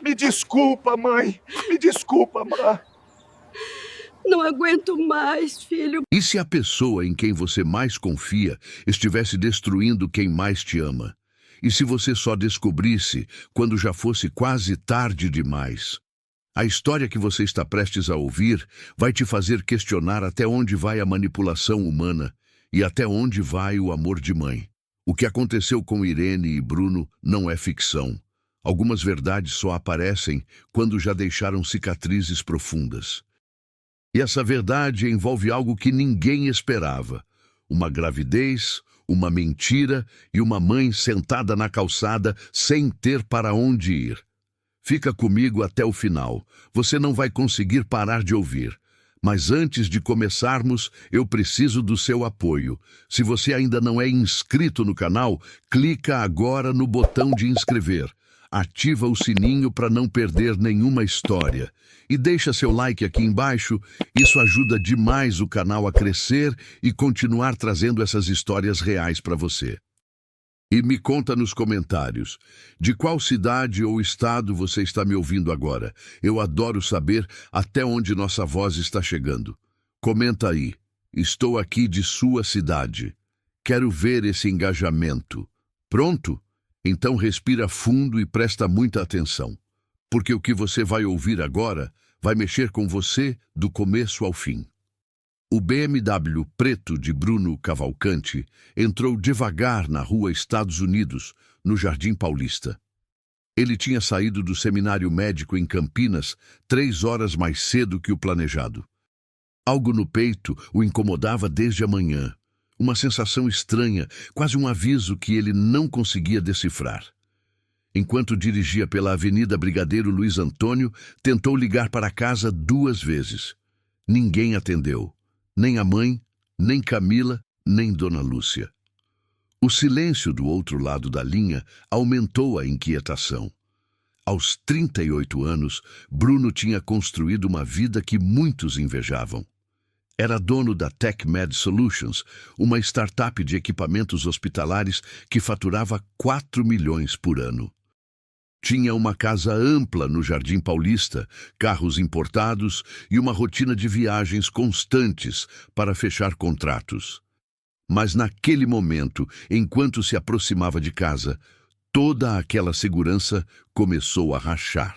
Me desculpa, mãe. Me desculpa, mãe. Não aguento mais, filho. E se a pessoa em quem você mais confia estivesse destruindo quem mais te ama? E se você só descobrisse quando já fosse quase tarde demais? A história que você está prestes a ouvir vai te fazer questionar até onde vai a manipulação humana e até onde vai o amor de mãe. O que aconteceu com Irene e Bruno não é ficção. Algumas verdades só aparecem quando já deixaram cicatrizes profundas. E essa verdade envolve algo que ninguém esperava: uma gravidez, uma mentira e uma mãe sentada na calçada sem ter para onde ir. Fica comigo até o final. Você não vai conseguir parar de ouvir. Mas antes de começarmos, eu preciso do seu apoio. Se você ainda não é inscrito no canal, clica agora no botão de inscrever. Ativa o sininho para não perder nenhuma história. E deixa seu like aqui embaixo. Isso ajuda demais o canal a crescer e continuar trazendo essas histórias reais para você. E me conta nos comentários, de qual cidade ou estado você está me ouvindo agora? Eu adoro saber até onde nossa voz está chegando. Comenta aí. Estou aqui de sua cidade. Quero ver esse engajamento. Pronto? Então respira fundo e presta muita atenção. Porque o que você vai ouvir agora vai mexer com você do começo ao fim. O BMW preto de Bruno Cavalcante entrou devagar na rua Estados Unidos, no Jardim Paulista. Ele tinha saído do seminário médico em Campinas 3 horas mais cedo que o planejado. Algo no peito o incomodava desde a manhã. Uma sensação estranha, quase um aviso que ele não conseguia decifrar. Enquanto dirigia pela Avenida Brigadeiro Luiz Antônio, tentou ligar para casa 2 vezes. Ninguém atendeu. Nem a mãe, nem Camila, nem Dona Lúcia. O silêncio do outro lado da linha aumentou a inquietação. Aos 38 anos, Bruno tinha construído uma vida que muitos invejavam. Era dono da TechMed Solutions, uma startup de equipamentos hospitalares que faturava 4 milhões por ano. Tinha uma casa ampla no Jardim Paulista, carros importados e uma rotina de viagens constantes para fechar contratos. Mas naquele momento, enquanto se aproximava de casa, toda aquela segurança começou a rachar.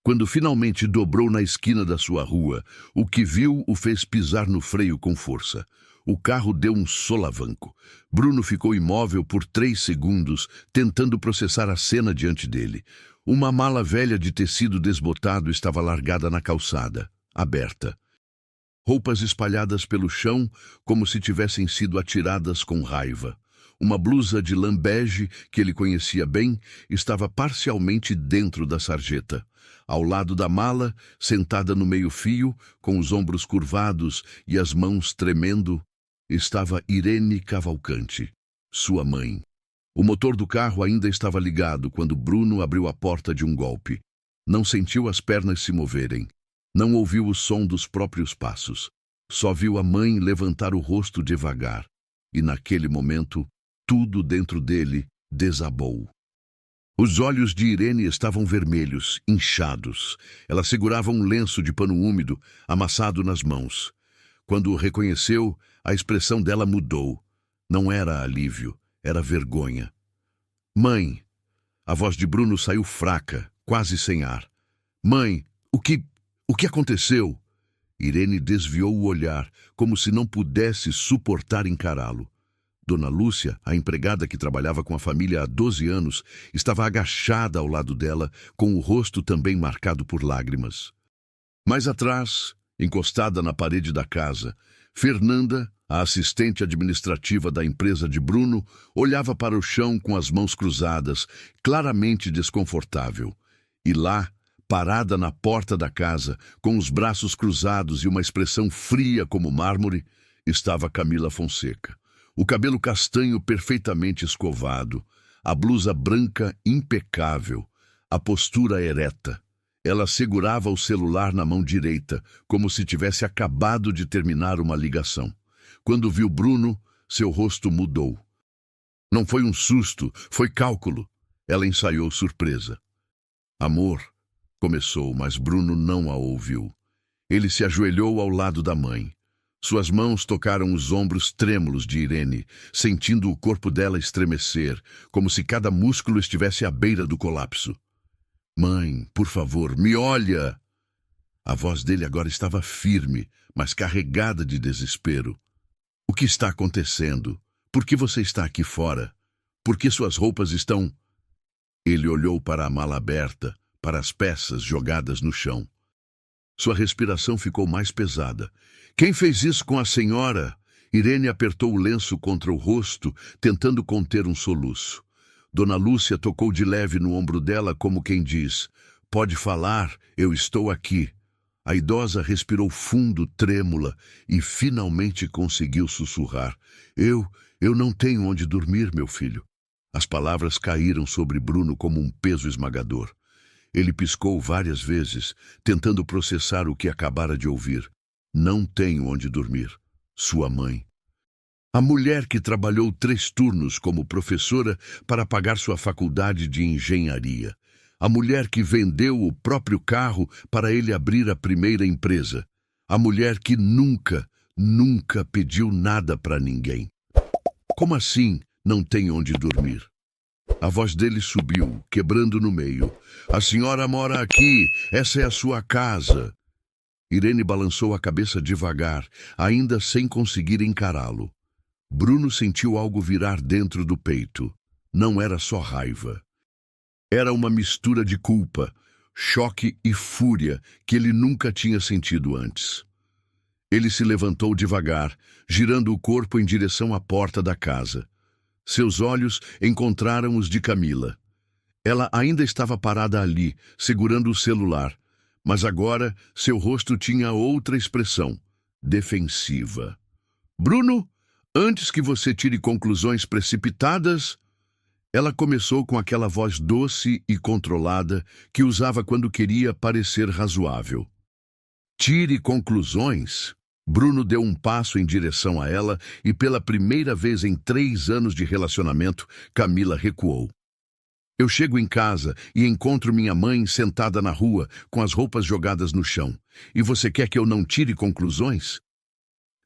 Quando finalmente dobrou na esquina da sua rua, o que viu o fez pisar no freio com força. O carro deu um solavanco. Bruno ficou imóvel por 3 segundos, tentando processar a cena diante dele. Uma mala velha de tecido desbotado estava largada na calçada, aberta. Roupas espalhadas pelo chão, como se tivessem sido atiradas com raiva. Uma blusa de lã bege, que ele conhecia bem, estava parcialmente dentro da sarjeta. Ao lado da mala, sentada no meio-fio, com os ombros curvados e as mãos tremendo, estava Irene Cavalcante, sua mãe. O motor do carro ainda estava ligado quando Bruno abriu a porta de um golpe. Não sentiu as pernas se moverem. Não ouviu o som dos próprios passos. Só viu a mãe levantar o rosto devagar. E naquele momento, tudo dentro dele desabou. Os olhos de Irene estavam vermelhos, inchados. Ela segurava um lenço de pano úmido, amassado nas mãos. Quando o reconheceu, a expressão dela mudou. Não era alívio, era vergonha. Mãe! A voz de Bruno saiu fraca, quase sem ar. Mãe, o que aconteceu? Irene desviou o olhar, como se não pudesse suportar encará-lo. Dona Lúcia, a empregada que trabalhava com a família há 12 anos, estava agachada ao lado dela, com o rosto também marcado por lágrimas. Mais atrás, encostada na parede da casa, Fernanda, a assistente administrativa da empresa de Bruno, olhava para o chão com as mãos cruzadas, claramente desconfortável. E lá, parada na porta da casa, com os braços cruzados e uma expressão fria como mármore, estava Camila Fonseca. O cabelo castanho perfeitamente escovado, a blusa branca impecável, a postura ereta. Ela segurava o celular na mão direita, como se tivesse acabado de terminar uma ligação. Quando viu Bruno, seu rosto mudou. Não foi um susto, foi cálculo. Ela ensaiou surpresa. Amor, começou, mas Bruno não a ouviu. Ele se ajoelhou ao lado da mãe. Suas mãos tocaram os ombros trêmulos de Irene, sentindo o corpo dela estremecer, como se cada músculo estivesse à beira do colapso. Mãe, por favor, me olha! A voz dele agora estava firme, mas carregada de desespero. O que está acontecendo? Por que você está aqui fora? Por que suas roupas estão... Ele olhou para a mala aberta, para as peças jogadas no chão. Sua respiração ficou mais pesada. Quem fez isso com a senhora? Irene apertou o lenço contra o rosto, tentando conter um soluço. Dona Lúcia tocou de leve no ombro dela, como quem diz: pode falar, eu estou aqui. A idosa respirou fundo, trêmula, e finalmente conseguiu sussurrar: Eu não tenho onde dormir, meu filho. As palavras caíram sobre Bruno como um peso esmagador. Ele piscou várias vezes, tentando processar o que acabara de ouvir. Não tenho onde dormir. Sua mãe. A mulher que trabalhou 3 turnos como professora para pagar sua faculdade de engenharia. A mulher que vendeu o próprio carro para ele abrir a primeira empresa. A mulher que nunca pediu nada para ninguém. Como assim não tem onde dormir? A voz dele subiu, quebrando no meio. A senhora mora aqui, essa é a sua casa. Irene balançou a cabeça devagar, ainda sem conseguir encará-lo. Bruno sentiu algo virar dentro do peito. Não era só raiva. Era uma mistura de culpa, choque e fúria que ele nunca tinha sentido antes. Ele se levantou devagar, girando o corpo em direção à porta da casa. Seus olhos encontraram os de Camila. Ela ainda estava parada ali, segurando o celular, mas agora seu rosto tinha outra expressão, defensiva. Bruno, antes que você tire conclusões precipitadas... Ela começou com aquela voz doce e controlada que usava quando queria parecer razoável. Tire conclusões? Bruno deu um passo em direção a ela e pela primeira vez em 3 anos de relacionamento, Camila recuou. Eu chego em casa e encontro minha mãe sentada na rua com as roupas jogadas no chão. E você quer que eu não tire conclusões?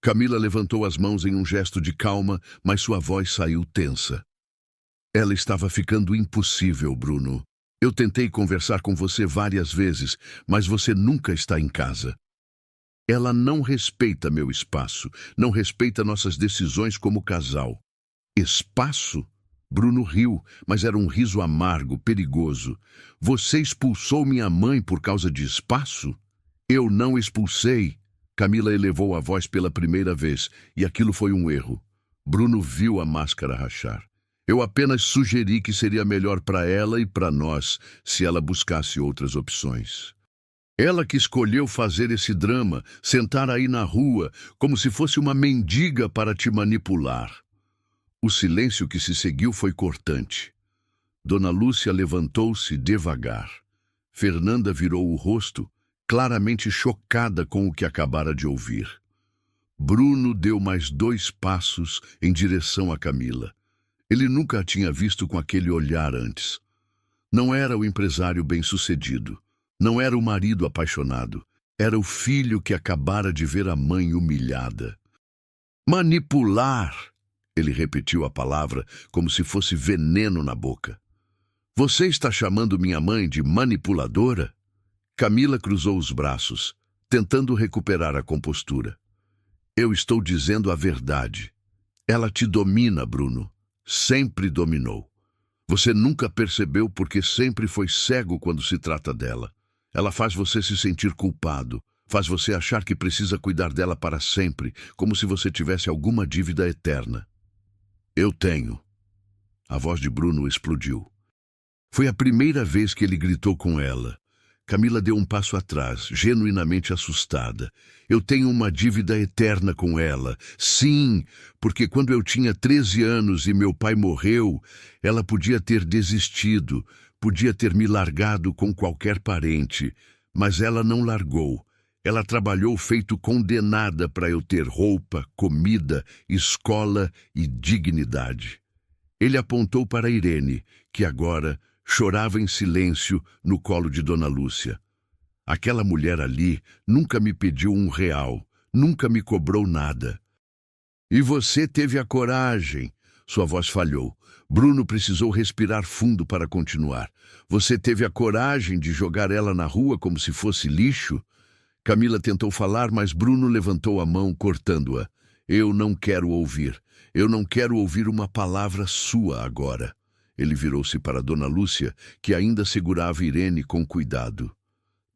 Camila levantou as mãos em um gesto de calma, mas sua voz saiu tensa. Ela estava ficando impossível, Bruno. Eu tentei conversar com você várias vezes, mas você nunca está em casa. Ela não respeita meu espaço, não respeita nossas decisões como casal. Espaço? Bruno riu, mas era um riso amargo, perigoso. Você expulsou minha mãe por causa de espaço? Eu não expulsei. Camila elevou a voz pela primeira vez, e aquilo foi um erro. Bruno viu a máscara rachar. Eu apenas sugeri que seria melhor para ela e para nós se ela buscasse outras opções. Ela que escolheu fazer esse drama, sentar aí na rua, como se fosse uma mendiga para te manipular. O silêncio que se seguiu foi cortante. Dona Lúcia levantou-se devagar. Fernanda virou o rosto, claramente chocada com o que acabara de ouvir. Bruno deu mais 2 passos em direção a Camila. Ele nunca a tinha visto com aquele olhar antes. Não era o empresário bem-sucedido. Não era o marido apaixonado. Era o filho que acabara de ver a mãe humilhada. Manipular! Ele repetiu a palavra como se fosse veneno na boca. Você está chamando minha mãe de manipuladora? Camila cruzou os braços, tentando recuperar a compostura. Eu estou dizendo a verdade. Ela te domina, Bruno. Sempre dominou. Você nunca percebeu porque sempre foi cego quando se trata dela. Ela faz você se sentir culpado, faz você achar que precisa cuidar dela para sempre, como se você tivesse alguma dívida eterna. Eu tenho. A voz de Bruno explodiu. Foi a primeira vez que ele gritou com ela. Camila deu um passo atrás, genuinamente assustada. Eu tenho uma dívida eterna com ela. Sim, porque quando eu tinha 13 anos e meu pai morreu, ela podia ter desistido, podia ter me largado com qualquer parente, mas ela não largou. Ela trabalhou feito condenada para eu ter roupa, comida, escola e dignidade. Ele apontou para Irene, que agora chorava em silêncio no colo de Dona Lúcia. Aquela mulher ali nunca me pediu R$1, nunca me cobrou nada. E você teve a coragem. Sua voz falhou. Bruno precisou respirar fundo para continuar. Você teve a coragem de jogar ela na rua como se fosse lixo? Camila tentou falar, mas Bruno levantou a mão, cortando-a. Eu não quero ouvir. Eu não quero ouvir uma palavra sua agora. Ele virou-se para Dona Lúcia, que ainda segurava Irene com cuidado.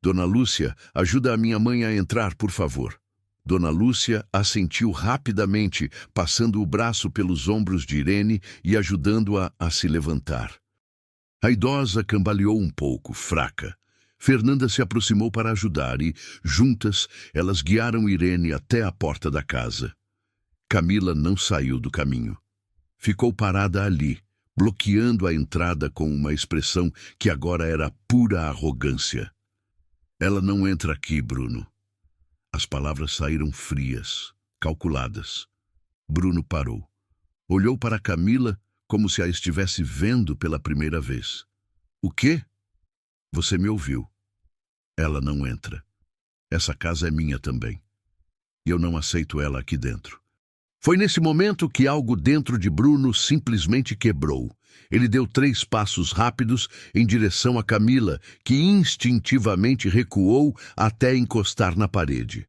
Dona Lúcia, ajuda a minha mãe a entrar, por favor. Dona Lúcia assentiu rapidamente, passando o braço pelos ombros de Irene e ajudando-a a se levantar. A idosa cambaleou um pouco, fraca. Fernanda se aproximou para ajudar e, juntas, elas guiaram Irene até a porta da casa. Camila não saiu do caminho. Ficou parada ali, bloqueando a entrada com uma expressão que agora era pura arrogância. Ela não entra aqui, Bruno. As palavras saíram frias, calculadas. Bruno parou. Olhou para Camila como se a estivesse vendo pela primeira vez. O quê? Você me ouviu. Ela não entra. Essa casa é minha também. E eu não aceito ela aqui dentro. Foi nesse momento que algo dentro de Bruno simplesmente quebrou. Ele deu 3 passos rápidos em direção a Camila, que instintivamente recuou até encostar na parede.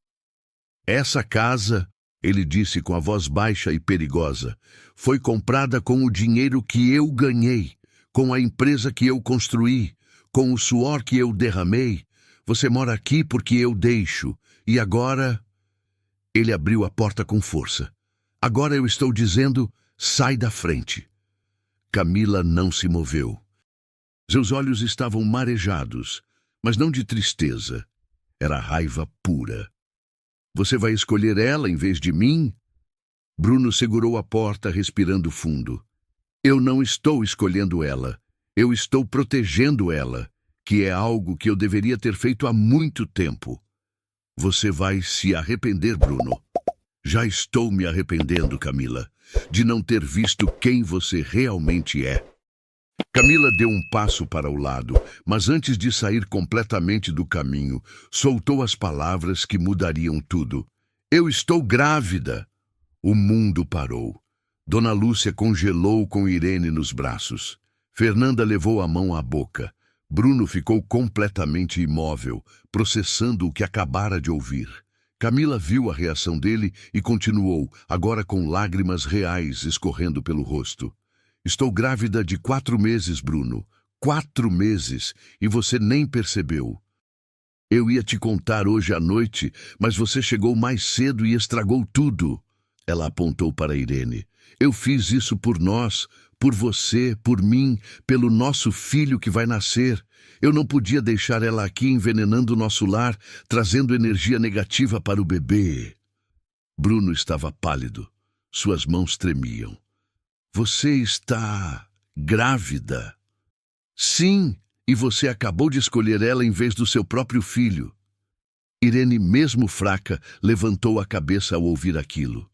Essa casa, ele disse com a voz baixa e perigosa, foi comprada com o dinheiro que eu ganhei, com a empresa que eu construí, com o suor que eu derramei. Você mora aqui porque eu deixo. E agora... Ele abriu a porta com força. Agora eu estou dizendo, sai da frente. Camila não se moveu. Seus olhos estavam marejados, mas não de tristeza. Era raiva pura. Você vai escolher ela em vez de mim? Bruno segurou a porta, respirando fundo. Eu não estou escolhendo ela. Eu estou protegendo ela, que é algo que eu deveria ter feito há muito tempo. Você vai se arrepender, Bruno. Já estou me arrependendo, Camila, de não ter visto quem você realmente é. Camila deu um passo para o lado, mas antes de sair completamente do caminho, soltou as palavras que mudariam tudo. Eu estou grávida. O mundo parou. Dona Lúcia congelou com Irene nos braços. Fernanda levou a mão à boca. Bruno ficou completamente imóvel, processando o que acabara de ouvir. Camila viu a reação dele e continuou, agora com lágrimas reais escorrendo pelo rosto. Estou grávida de 4 meses, Bruno. 4 meses, e você nem percebeu. Eu ia te contar hoje à noite, mas você chegou mais cedo e estragou tudo. Ela apontou para Irene. Eu fiz isso por nós, por você, por mim, pelo nosso filho que vai nascer. Eu não podia deixar ela aqui envenenando o nosso lar, trazendo energia negativa para o bebê. Bruno estava pálido. Suas mãos tremiam. Você está grávida? Sim, e você acabou de escolher ela em vez do seu próprio filho. Irene, mesmo fraca, levantou a cabeça ao ouvir aquilo.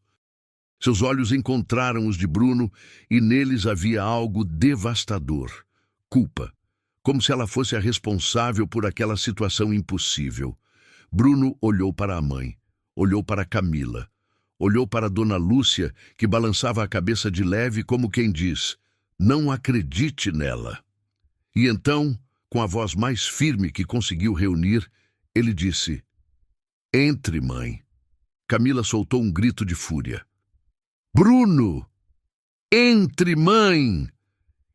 Seus olhos encontraram os de Bruno e neles havia algo devastador. Culpa. Como se ela fosse a responsável por aquela situação impossível. Bruno olhou para a mãe, olhou para Camila, olhou para Dona Lúcia, que balançava a cabeça de leve como quem diz, não acredite nela. E então, com a voz mais firme que conseguiu reunir, ele disse, entre, mãe. Camila soltou um grito de fúria. Bruno! Entre, mãe!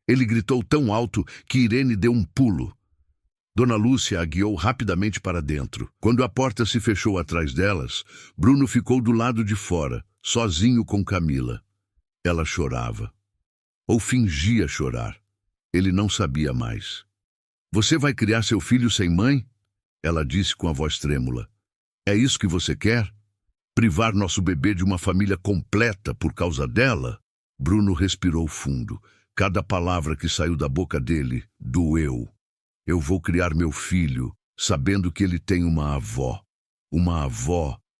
Ele gritou tão alto que Irene deu um pulo. Dona Lúcia a guiou rapidamente para dentro. Quando a porta se fechou atrás delas, Bruno ficou do lado de fora, sozinho com Camila. Ela chorava. Ou fingia chorar. Ele não sabia mais. Você vai criar seu filho sem mãe? Ela disse com a voz trêmula. É isso que você quer? Privar nosso bebê de uma família completa por causa dela? Bruno respirou fundo. Cada palavra que saiu da boca dele doeu. Eu vou criar meu filho, sabendo que ele tem uma avó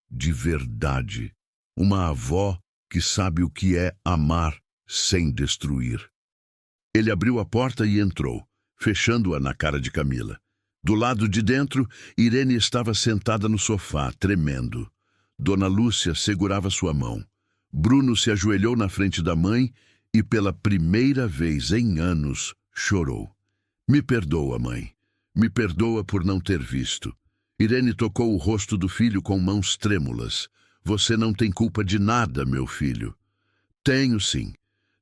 de verdade, uma avó que sabe o que é amar sem destruir. Ele abriu a porta e entrou. fechando-a na cara de Camila. Do lado de dentro, Irene estava sentada no sofá, tremendo. Dona Lúcia segurava sua mão. Bruno se ajoelhou na frente da mãe e, pela primeira vez em anos, chorou. Me perdoa, mãe. Me perdoa por não ter visto. Irene tocou o rosto do filho com mãos trêmulas. Você não tem culpa de nada, meu filho. Tenho sim.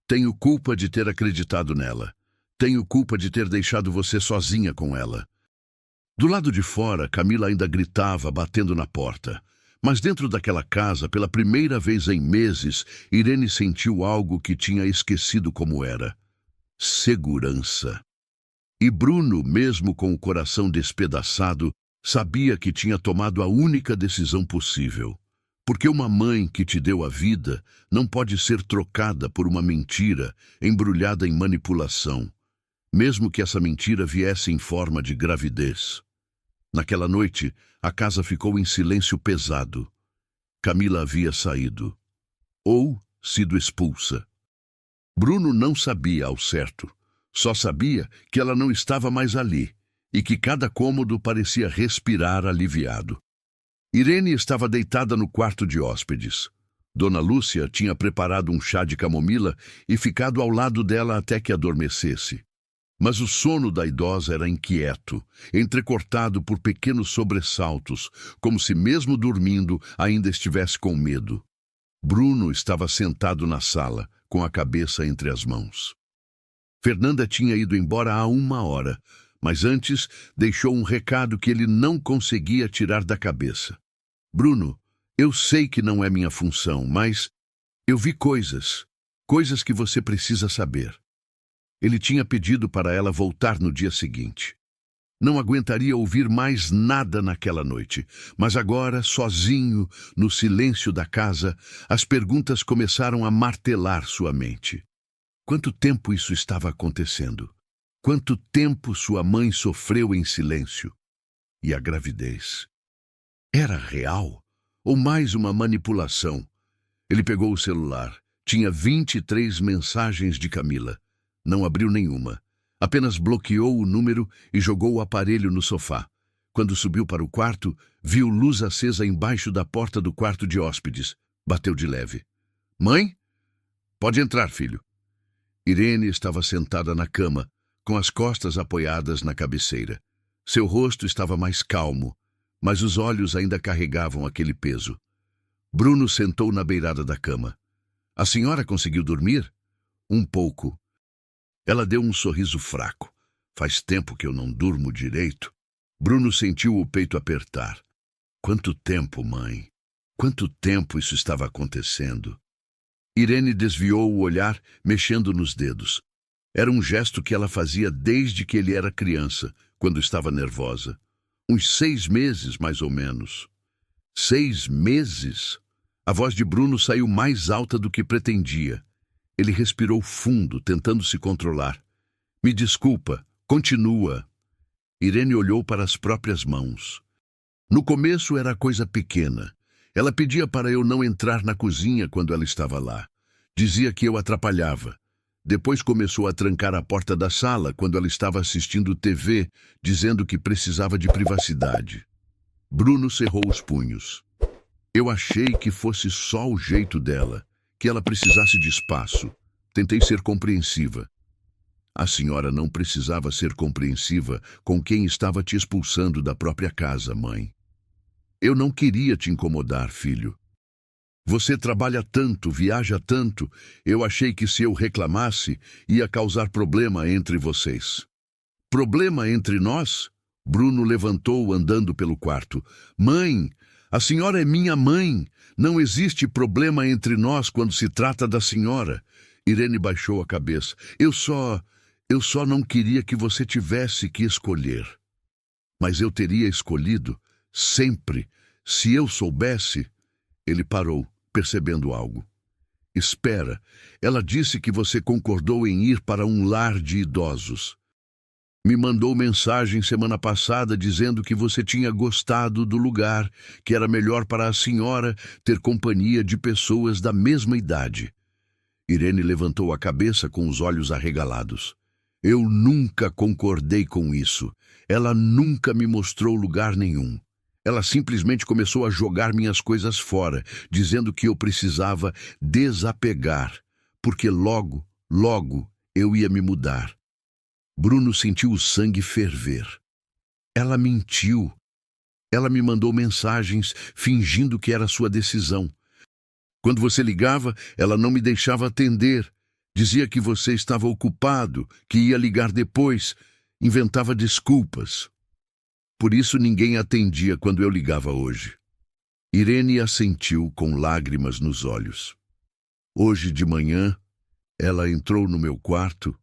Tenho culpa de ter acreditado nela. Tenho culpa de ter deixado você sozinha com ela. Do lado de fora, Camila ainda gritava, batendo na porta. Mas dentro daquela casa, pela primeira vez em meses, Irene sentiu algo que tinha esquecido como era. Segurança. E Bruno, mesmo com o coração despedaçado, sabia que tinha tomado a única decisão possível. Porque uma mãe que te deu a vida não pode ser trocada por uma mentira embrulhada em manipulação, mesmo que essa mentira viesse em forma de gravidez. Naquela noite, a casa ficou em silêncio pesado. Camila havia saído. Ou sido expulsa. Bruno não sabia ao certo. Só sabia que ela não estava mais ali e que cada cômodo parecia respirar aliviado. Irene estava deitada no quarto de hóspedes. Dona Lúcia tinha preparado um chá de camomila e ficado ao lado dela até que adormecesse. Mas o sono da idosa era inquieto, entrecortado por pequenos sobressaltos, como se mesmo dormindo ainda estivesse com medo. Bruno estava sentado na sala, com a cabeça entre as mãos. Fernanda tinha ido embora há 1 hora, mas antes deixou um recado que ele não conseguia tirar da cabeça. Bruno, eu sei que não é minha função, mas eu vi coisas que você precisa saber. Ele tinha pedido para ela voltar no dia seguinte. Não aguentaria ouvir mais nada naquela noite, mas agora, sozinho, no silêncio da casa, as perguntas começaram a martelar sua mente. Quanto tempo isso estava acontecendo? Quanto tempo sua mãe sofreu em silêncio? E a gravidez? Era real? Ou mais uma manipulação? Ele pegou o celular. Tinha 23 mensagens de Camila. Não abriu nenhuma. Apenas bloqueou o número e jogou o aparelho no sofá. Quando subiu para o quarto, viu luz acesa embaixo da porta do quarto de hóspedes. Bateu de leve. Mãe? Pode entrar, filho. Irene estava sentada na cama, com as costas apoiadas na cabeceira. Seu rosto estava mais calmo, mas os olhos ainda carregavam aquele peso. Bruno sentou na beirada da cama. A senhora conseguiu dormir? Um pouco. Ela deu um sorriso fraco. Faz tempo que eu não durmo direito. Bruno sentiu o peito apertar. Quanto tempo, mãe? Quanto tempo isso estava acontecendo? Irene desviou o olhar, mexendo nos dedos. Era um gesto que ela fazia desde que ele era criança, quando estava nervosa. Uns 6 meses, mais ou menos. 6 meses? A voz de Bruno saiu mais alta do que pretendia. Ele respirou fundo, tentando se controlar. Me desculpa, continua. Irene olhou para as próprias mãos. No começo era coisa pequena. Ela pedia para eu não entrar na cozinha quando ela estava lá. Dizia que eu atrapalhava. Depois começou a trancar a porta da sala quando ela estava assistindo TV, dizendo que precisava de privacidade. Bruno cerrou os punhos. Eu achei que fosse só o jeito dela, que ela precisasse de espaço. Tentei ser compreensiva. A senhora não precisava ser compreensiva com quem estava te expulsando da própria casa, mãe. Eu não queria te incomodar, filho. Você trabalha tanto, viaja tanto, eu achei que se eu reclamasse, ia causar problema entre vocês. Problema entre nós? Bruno levantou andando pelo quarto. Mãe, a senhora é minha mãe. Não existe problema entre nós quando se trata da senhora. Irene baixou a cabeça. Eu só não queria que você tivesse que escolher. Mas eu teria escolhido, sempre, se eu soubesse. Ele parou, percebendo algo. Espera, ela disse que você concordou em ir para um lar de idosos. Me mandou mensagem semana passada dizendo que você tinha gostado do lugar, que era melhor para a senhora ter companhia de pessoas da mesma idade. Irene levantou a cabeça com os olhos arregalados. Eu nunca concordei com isso. Ela nunca me mostrou lugar nenhum. Ela simplesmente começou a jogar minhas coisas fora, dizendo que eu precisava desapegar, porque logo, logo eu ia me mudar. Bruno sentiu o sangue ferver. Ela mentiu. Ela me mandou mensagens fingindo que era sua decisão. Quando você ligava, ela não me deixava atender. Dizia que você estava ocupado, que ia ligar depois. Inventava desculpas. Por isso ninguém atendia quando eu ligava hoje. Irene assentiu com lágrimas nos olhos. Hoje de manhã, ela entrou no meu quarto,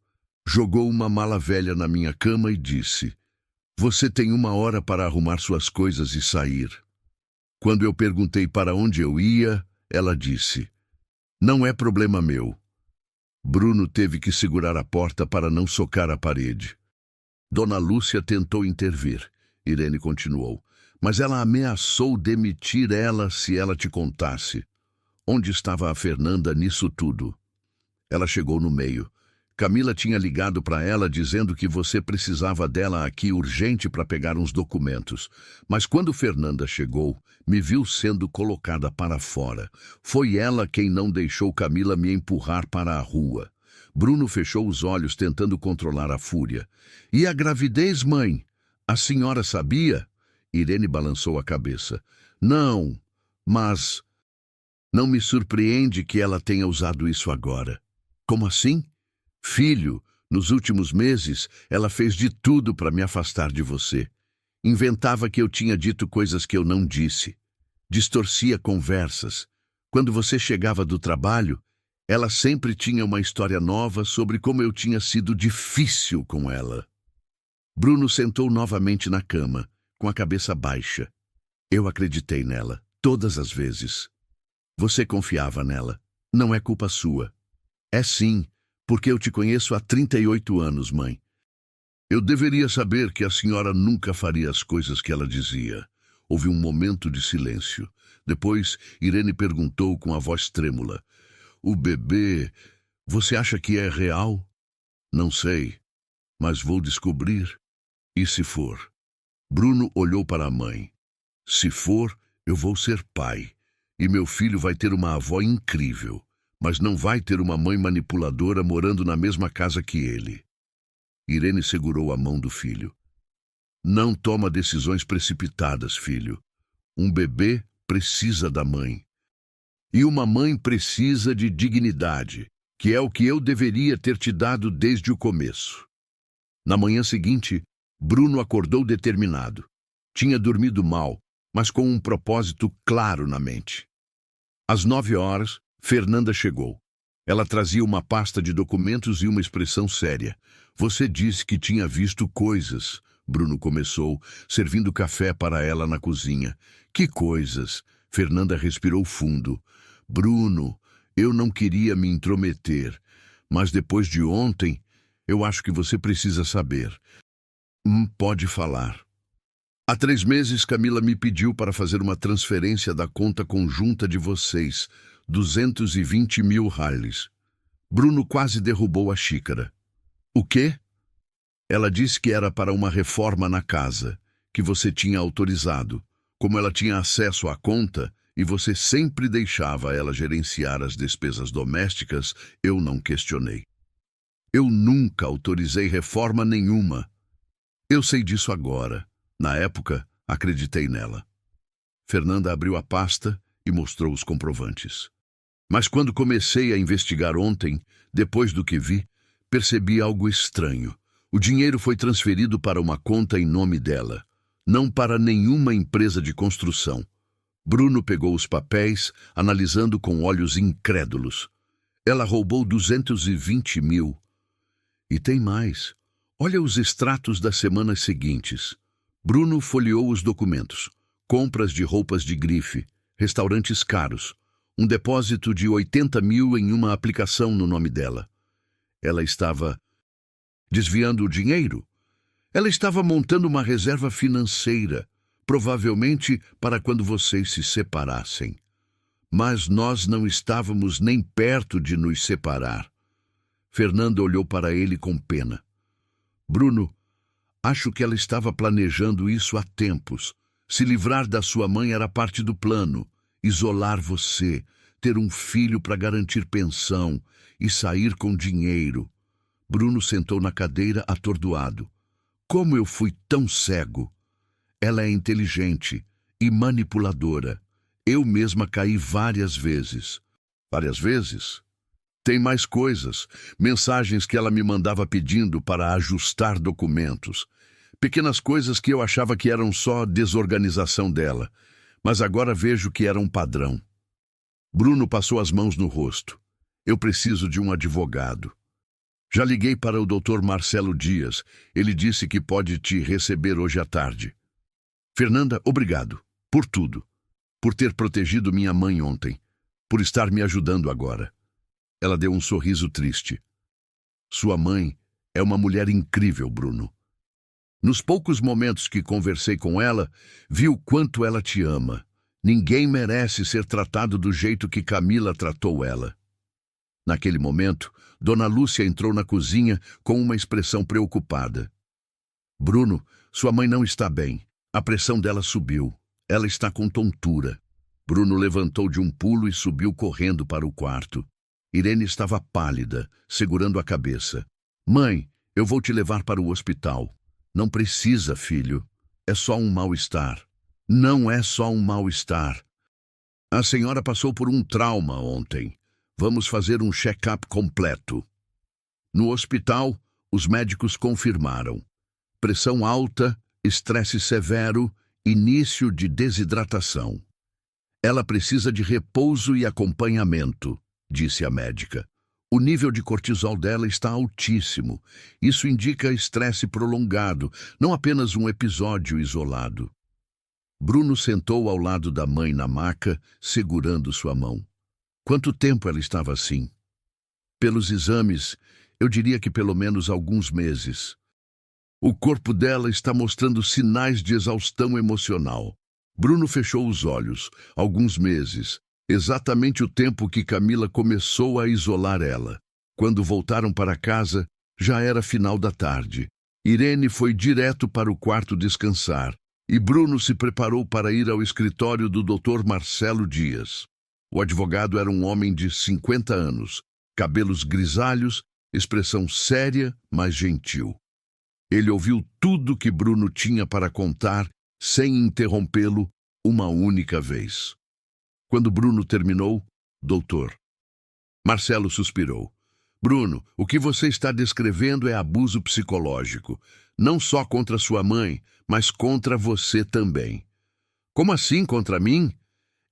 jogou uma mala velha na minha cama e disse: "Você tem 1 hora para arrumar suas coisas e sair." Quando eu perguntei para onde eu ia, ela disse: "Não é problema meu." Bruno teve que segurar a porta para não socar a parede. Dona Lúcia tentou intervir. Irene continuou: "Mas ela ameaçou demitir ela se ela te contasse." Onde estava a Fernanda nisso tudo? Ela chegou no meio. Camila tinha ligado para ela dizendo que você precisava dela aqui urgente para pegar uns documentos. Mas quando Fernanda chegou, me viu sendo colocada para fora. Foi ela quem não deixou Camila me empurrar para a rua. Bruno fechou os olhos tentando controlar a fúria. "E a gravidez, mãe? A senhora sabia?" Irene balançou a cabeça. "Não, mas não me surpreende que ela tenha usado isso agora." "Como assim?" "Filho, nos últimos meses, ela fez de tudo para me afastar de você. Inventava que eu tinha dito coisas que eu não disse. Distorcia conversas. Quando você chegava do trabalho, ela sempre tinha uma história nova sobre como eu tinha sido difícil com ela." Bruno sentou novamente na cama, com a cabeça baixa. "Eu acreditei nela, todas as vezes." "Você confiava nela. Não é culpa sua." "É sim, porque eu te conheço há 38 anos, mãe." "Eu deveria saber que a senhora nunca faria as coisas que ela dizia." Houve um momento de silêncio. Depois, Irene perguntou com a voz trêmula: "O bebê, você acha que é real?" "Não sei, mas vou descobrir. E se for?" Bruno olhou para a mãe. "Se for, eu vou ser pai. E meu filho vai ter uma avó incrível. Mas não vai ter uma mãe manipuladora morando na mesma casa que ele." Irene segurou a mão do filho. "Não toma decisões precipitadas, filho. Um bebê precisa da mãe. E uma mãe precisa de dignidade, que é o que eu deveria ter te dado desde o começo." Na manhã seguinte, Bruno acordou determinado. Tinha dormido mal, mas com um propósito claro na mente. Às 9 horas, Fernanda chegou. Ela trazia uma pasta de documentos e uma expressão séria. "Você disse que tinha visto coisas." Bruno começou, servindo café para ela na cozinha. "Que coisas?" Fernanda respirou fundo. "Bruno, eu não queria me intrometer, mas depois de ontem, eu acho que você precisa saber." Pode falar." "Há 3 meses, Camila me pediu para fazer uma transferência da conta conjunta de vocês, 220 mil reais." Bruno quase derrubou a xícara. "O quê?" "Ela disse que era para uma reforma na casa, que você tinha autorizado. Como ela tinha acesso à conta e você sempre deixava ela gerenciar as despesas domésticas, eu não questionei. Eu nunca autorizei reforma nenhuma. Eu sei disso agora. Na época, acreditei nela." Fernanda abriu a pasta e mostrou os comprovantes. "Mas quando comecei a investigar ontem, depois do que vi, percebi algo estranho. O dinheiro foi transferido para uma conta em nome dela, não para nenhuma empresa de construção." Bruno pegou os papéis, analisando com olhos incrédulos. "Ela roubou 220 mil. E tem mais. Olha os extratos das semanas seguintes." Bruno folheou os documentos. Compras de roupas de grife, restaurantes caros, um depósito de 80 mil em uma aplicação no nome dela. Ela estava desviando o dinheiro? Ela estava montando uma reserva financeira, provavelmente para quando vocês se separassem. Mas nós não estávamos nem perto de nos separar. Fernanda olhou para ele com pena. Bruno, acho que ela estava planejando isso há tempos. Se livrar da sua mãe era parte do plano. Isolar você, ter um filho para garantir pensão e sair com dinheiro. Bruno sentou na cadeira atordoado. Como eu fui tão cego? Ela é inteligente e manipuladora. Eu mesma caí várias vezes. Várias vezes? Tem mais coisas, mensagens que ela me mandava pedindo para ajustar documentos. Pequenas coisas que eu achava que eram só desorganização dela, mas agora vejo que era um padrão. Bruno passou as mãos no rosto. Eu preciso de um advogado. Já liguei para o Dr. Marcelo Dias. Ele disse que pode te receber hoje à tarde. Fernanda, obrigado. Por tudo. Por ter protegido minha mãe ontem. Por estar me ajudando agora. Ela deu um sorriso triste. Sua mãe é uma mulher incrível, Bruno. Nos poucos momentos que conversei com ela, vi o quanto ela te ama. Ninguém merece ser tratado do jeito que Camila tratou ela. Naquele momento, Dona Lúcia entrou na cozinha com uma expressão preocupada. Bruno, sua mãe não está bem. A pressão dela subiu. Ela está com tontura. Bruno levantou de um pulo e subiu correndo para o quarto. Irene estava pálida, segurando a cabeça. Mãe, eu vou te levar para o hospital. Não precisa, filho. É só um mal-estar. Não é só um mal-estar. A senhora passou por um trauma ontem. Vamos fazer um check-up completo. No hospital, os médicos confirmaram. Pressão alta, estresse severo, início de desidratação. Ela precisa de repouso e acompanhamento, disse a médica. O nível de cortisol dela está altíssimo. Isso indica estresse prolongado, não apenas um episódio isolado. Bruno sentou ao lado da mãe na maca, segurando sua mão. Quanto tempo ela estava assim? Pelos exames, eu diria que pelo menos alguns meses. O corpo dela está mostrando sinais de exaustão emocional. Bruno fechou os olhos. Alguns meses. Exatamente o tempo que Camila começou a isolar ela. Quando voltaram para casa, já era final da tarde. Irene foi direto para o quarto descansar, e Bruno se preparou para ir ao escritório do Dr. Marcelo Dias. O advogado era um homem de 50 anos, cabelos grisalhos, expressão séria, mas gentil. Ele ouviu tudo que Bruno tinha para contar, sem interrompê-lo, uma única vez. Quando Bruno terminou, doutor. Marcelo suspirou. Bruno, o que você está descrevendo é abuso psicológico, não só contra sua mãe, mas contra você também. Como assim contra mim?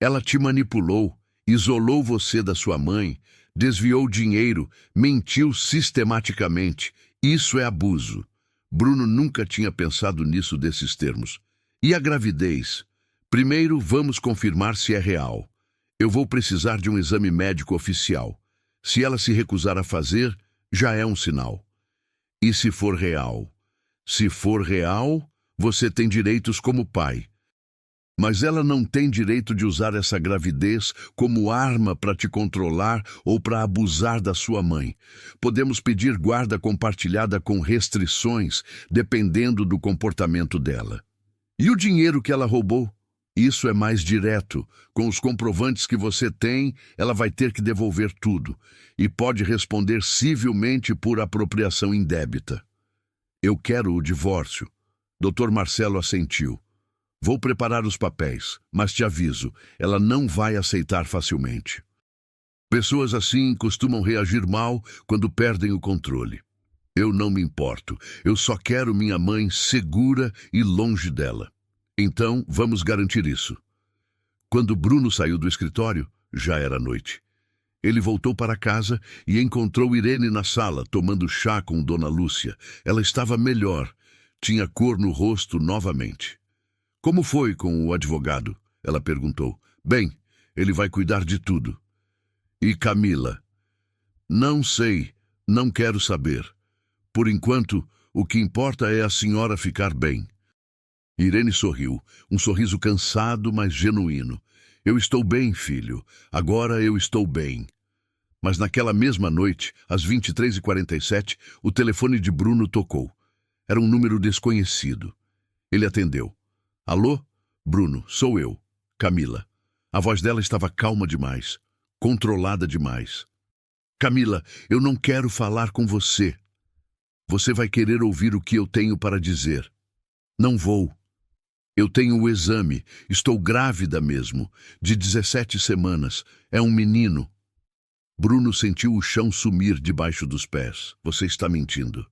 Ela te manipulou, isolou você da sua mãe, desviou dinheiro, mentiu sistematicamente. Isso é abuso. Bruno nunca tinha pensado nisso desses termos. E a gravidez? Primeiro, vamos confirmar se é real. Eu vou precisar de um exame médico oficial. Se ela se recusar a fazer, já é um sinal. E se for real? Se for real, você tem direitos como pai. Mas ela não tem direito de usar essa gravidez como arma para te controlar ou para abusar da sua mãe. Podemos pedir guarda compartilhada com restrições, dependendo do comportamento dela. E o dinheiro que ela roubou? Isso é mais direto. Com os comprovantes que você tem, ela vai ter que devolver tudo. E pode responder civilmente por apropriação indébita. Eu quero o divórcio. Dr. Marcelo assentiu. Vou preparar os papéis, mas te aviso, ela não vai aceitar facilmente. Pessoas assim costumam reagir mal quando perdem o controle. Eu não me importo. Eu só quero minha mãe segura e longe dela. Então, vamos garantir isso. Quando Bruno saiu do escritório, já era noite. Ele voltou para casa e encontrou Irene na sala, tomando chá com Dona Lúcia. Ela estava melhor. Tinha cor no rosto novamente. Como foi com o advogado? Ela perguntou. Bem, ele vai cuidar de tudo. E Camila? Não sei, não quero saber. Por enquanto, o que importa é a senhora ficar bem. Irene sorriu, um sorriso cansado, mas genuíno. Eu estou bem, filho. Agora eu estou bem. Mas naquela mesma noite, às 23h47, o telefone de Bruno tocou. Era um número desconhecido. Ele atendeu. Alô? Bruno, sou eu. Camila. A voz dela estava calma demais, controlada demais. Camila, eu não quero falar com você. Você vai querer ouvir o que eu tenho para dizer. Não vou. Eu tenho o exame. Estou grávida mesmo. De 17 semanas. É um menino. Bruno sentiu o chão sumir debaixo dos pés. Você está mentindo.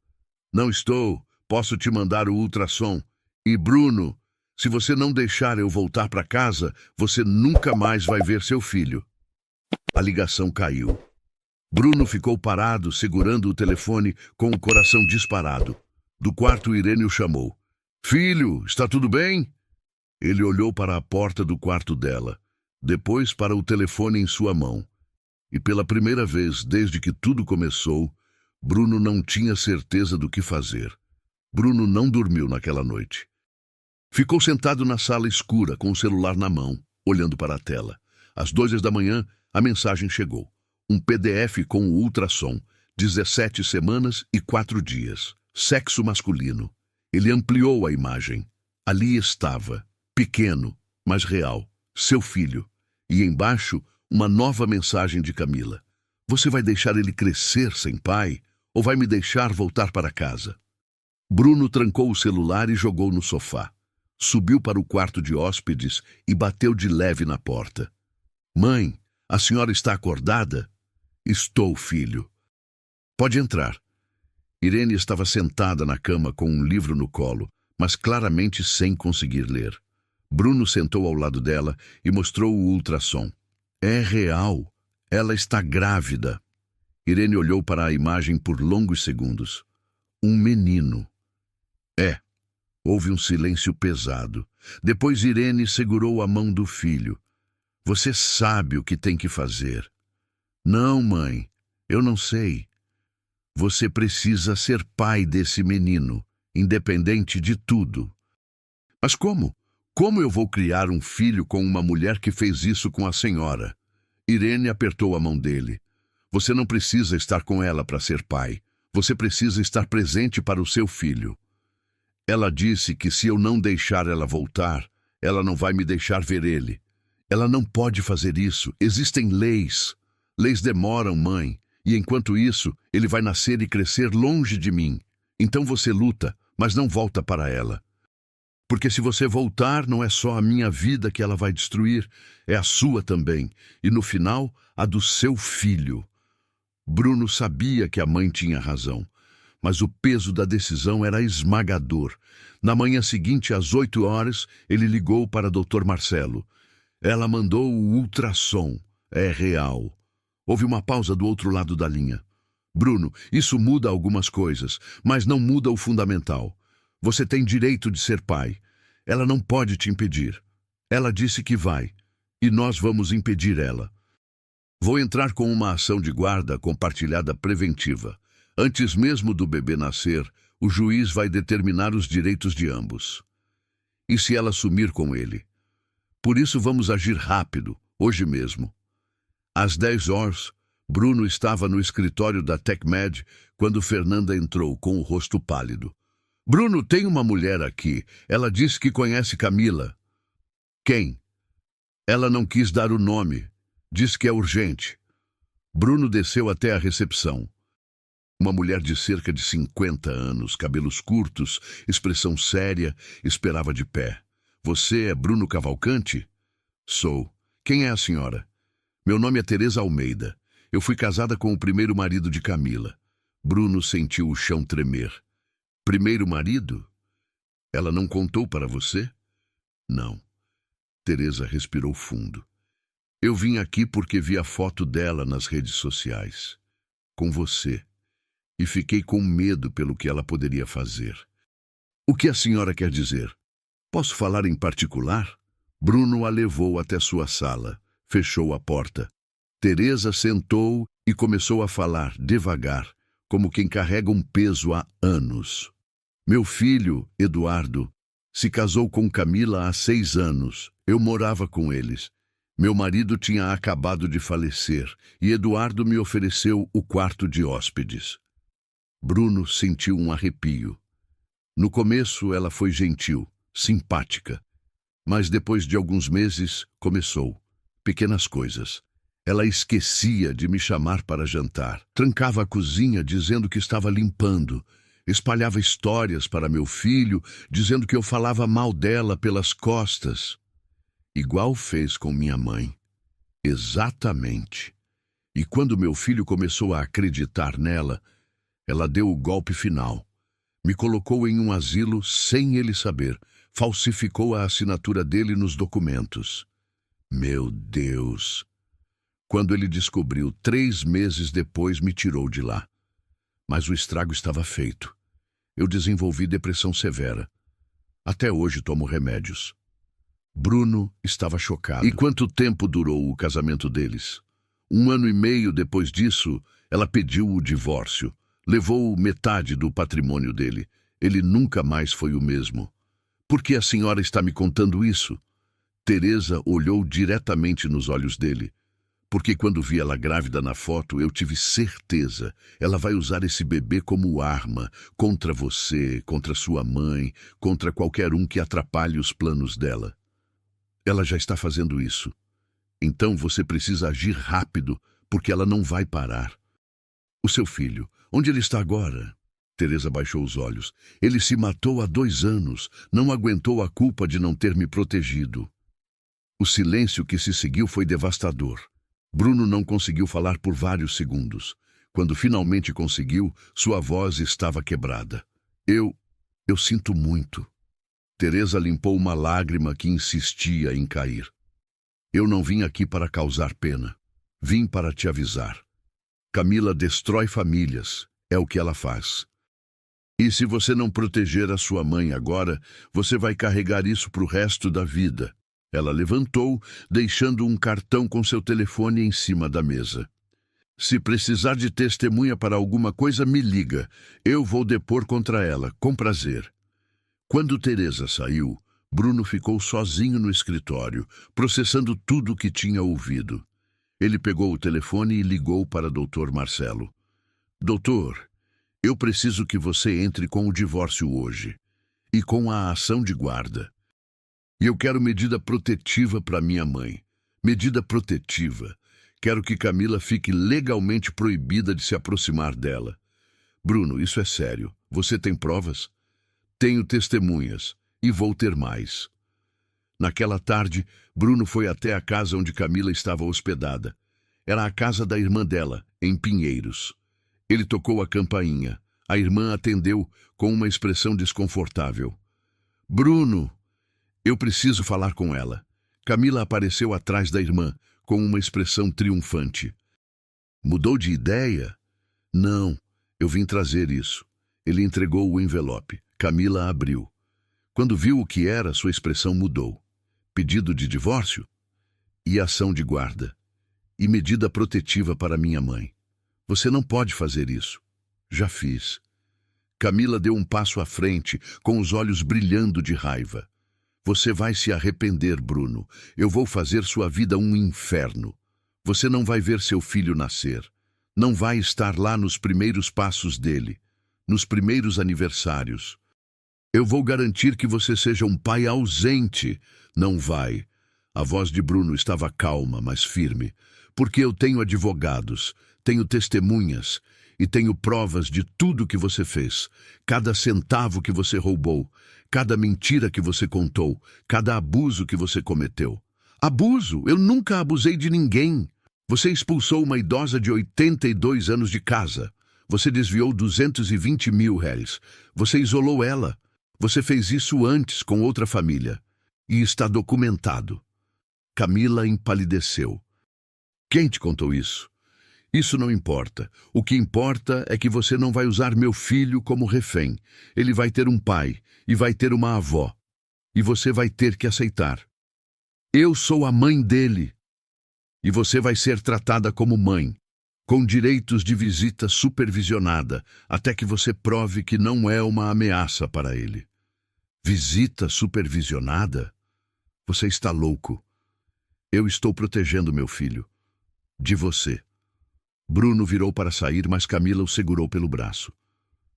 Não estou. Posso te mandar o ultrassom. E Bruno, se você não deixar eu voltar para casa, você nunca mais vai ver seu filho. A ligação caiu. Bruno ficou parado, segurando o telefone com o coração disparado. Do quarto, Irene o chamou. Filho, está tudo bem? Ele olhou para a porta do quarto dela, depois para o telefone em sua mão. E pela primeira vez desde que tudo começou, Bruno não tinha certeza do que fazer. Bruno não dormiu naquela noite. Ficou sentado na sala escura, com o celular na mão, olhando para a tela. Às 2h da manhã, a mensagem chegou. Um PDF com o ultrassom, 17 semanas e 4 dias. Sexo masculino. Ele ampliou a imagem. Ali estava, pequeno, mas real, seu filho. E embaixo, uma nova mensagem de Camila. Você vai deixar ele crescer sem pai ou vai me deixar voltar para casa? Bruno trancou o celular e jogou no sofá. Subiu para o quarto de hóspedes e bateu de leve na porta. Mãe, a senhora está acordada? Estou, filho. Pode entrar. Irene estava sentada na cama com um livro no colo, mas claramente sem conseguir ler. Bruno sentou ao lado dela e mostrou o ultrassom. É real. Ela está grávida. Irene olhou para a imagem por longos segundos. Um menino. É. Houve um silêncio pesado. Depois Irene segurou a mão do filho. Você sabe o que tem que fazer. Não, mãe. Eu não sei. Você precisa ser pai desse menino, independente de tudo. Mas como? Como eu vou criar um filho com uma mulher que fez isso com a senhora? Irene apertou a mão dele. Você não precisa estar com ela para ser pai. Você precisa estar presente para o seu filho. Ela disse que se eu não deixar ela voltar, ela não vai me deixar ver ele. Ela não pode fazer isso. Existem leis. Leis demoram, mãe. E enquanto isso, ele vai nascer e crescer longe de mim. Então você luta, mas não volta para ela. Porque se você voltar, não é só a minha vida que ela vai destruir, é a sua também. E no final, a do seu filho. Bruno sabia que a mãe tinha razão, mas o peso da decisão era esmagador. Na manhã seguinte, às 8h, ele ligou para Dr. Marcelo. Ela mandou o ultrassom. É real. Houve uma pausa do outro lado da linha. Bruno, isso muda algumas coisas, mas não muda o fundamental. Você tem direito de ser pai. Ela não pode te impedir. Ela disse que vai, e nós vamos impedir ela. Vou entrar com uma ação de guarda compartilhada preventiva. Antes mesmo do bebê nascer, o juiz vai determinar os direitos de ambos. E se ela sumir com ele? Por isso vamos agir rápido, hoje mesmo. Às 10h, Bruno estava no escritório da TecMed quando Fernanda entrou com o rosto pálido. Bruno, tem uma mulher aqui. Ela disse que conhece Camila. Quem? Ela não quis dar o nome. Diz que é urgente. Bruno desceu até a recepção. Uma mulher de cerca de 50 anos, cabelos curtos, expressão séria, esperava de pé. Você é Bruno Cavalcante? Sou. Quem é a senhora? Meu nome é Teresa Almeida. Eu fui casada com o primeiro marido de Camila. Bruno sentiu o chão tremer. Primeiro marido? Ela não contou para você? Não. Teresa respirou fundo. Eu vim aqui porque vi a foto dela nas redes sociais. Com você. E fiquei com medo pelo que ela poderia fazer. O que a senhora quer dizer? Posso falar em particular? Bruno a levou até sua sala. Fechou a porta. Teresa sentou e começou a falar devagar, como quem carrega um peso há anos. Meu filho, Eduardo, se casou com Camila há 6 anos. Eu morava com eles. Meu marido tinha acabado de falecer e Eduardo me ofereceu o quarto de hóspedes. Bruno sentiu um arrepio. No começo, ela foi gentil, simpática. Mas depois de alguns meses, começou. Pequenas coisas. Ela esquecia de me chamar para jantar. Trancava a cozinha dizendo que estava limpando. Espalhava histórias para meu filho, dizendo que eu falava mal dela pelas costas. Igual fez com minha mãe. Exatamente. E quando meu filho começou a acreditar nela, ela deu o golpe final. Me colocou em um asilo sem ele saber. Falsificou a assinatura dele nos documentos. Meu Deus! Quando ele descobriu, 3 meses depois, me tirou de lá. Mas o estrago estava feito. Eu desenvolvi depressão severa. Até hoje tomo remédios. Bruno estava chocado. E quanto tempo durou o casamento deles? 1 ano e meio depois disso, ela pediu o divórcio. Levou metade do patrimônio dele. Ele nunca mais foi o mesmo. Por que a senhora está me contando isso? Teresa olhou diretamente nos olhos dele. Porque quando vi ela grávida na foto, eu tive certeza. Ela vai usar esse bebê como arma contra você, contra sua mãe, contra qualquer um que atrapalhe os planos dela. Ela já está fazendo isso. Então você precisa agir rápido, porque ela não vai parar. O seu filho, onde ele está agora? Teresa baixou os olhos. Ele se matou há 2 anos. Não aguentou a culpa de não ter me protegido. O silêncio que se seguiu foi devastador. Bruno não conseguiu falar por vários segundos. Quando finalmente conseguiu, sua voz estava quebrada. Eu sinto muito. Teresa limpou uma lágrima que insistia em cair. Eu não vim aqui para causar pena. Vim para te avisar. Camila destrói famílias. É o que ela faz. E se você não proteger a sua mãe agora, você vai carregar isso para o resto da vida. Ela levantou, deixando um cartão com seu telefone em cima da mesa. Se precisar de testemunha para alguma coisa, me liga. Eu vou depor contra ela, com prazer. Quando Teresa saiu, Bruno ficou sozinho no escritório, processando tudo o que tinha ouvido. Ele pegou o telefone e ligou para Dr. Marcelo. Doutor, eu preciso que você entre com o divórcio hoje e com a ação de guarda. E eu quero medida protetiva para minha mãe. Medida protetiva. Quero que Camila fique legalmente proibida de se aproximar dela. Bruno, isso é sério. Você tem provas? Tenho testemunhas. E vou ter mais. Naquela tarde, Bruno foi até a casa onde Camila estava hospedada. Era a casa da irmã dela, em Pinheiros. Ele tocou a campainha. A irmã atendeu com uma expressão desconfortável. Bruno! Eu preciso falar com ela. Camila apareceu atrás da irmã, com uma expressão triunfante. Mudou de ideia? Não, eu vim trazer isso. Ele entregou o envelope. Camila abriu. Quando viu o que era, sua expressão mudou. Pedido de divórcio? E ação de guarda. E medida protetiva para minha mãe. Você não pode fazer isso. Já fiz. Camila deu um passo à frente, com os olhos brilhando de raiva. Você vai se arrepender, Bruno. Eu vou fazer sua vida um inferno. Você não vai ver seu filho nascer. Não vai estar lá nos primeiros passos dele, nos primeiros aniversários. Eu vou garantir que você seja um pai ausente. Não vai. A voz de Bruno estava calma, mas firme. Porque eu tenho advogados, tenho testemunhas e tenho provas de tudo que você fez. Cada centavo que você roubou, cada mentira que você contou, cada abuso que você cometeu. Abuso? Eu nunca abusei de ninguém. Você expulsou uma idosa de 82 anos de casa. Você desviou 220 mil réis. Você isolou ela. Você fez isso antes com outra família. E está documentado. Camila empalideceu. Quem te contou isso? Isso não importa. O que importa é que você não vai usar meu filho como refém. Ele vai ter um pai e vai ter uma avó. E você vai ter que aceitar. Eu sou a mãe dele. E você vai ser tratada como mãe, com direitos de visita supervisionada, até que você prove que não é uma ameaça para ele. Visita supervisionada? Você está louco. Eu estou protegendo meu filho. De você. Bruno virou para sair, mas Camila o segurou pelo braço.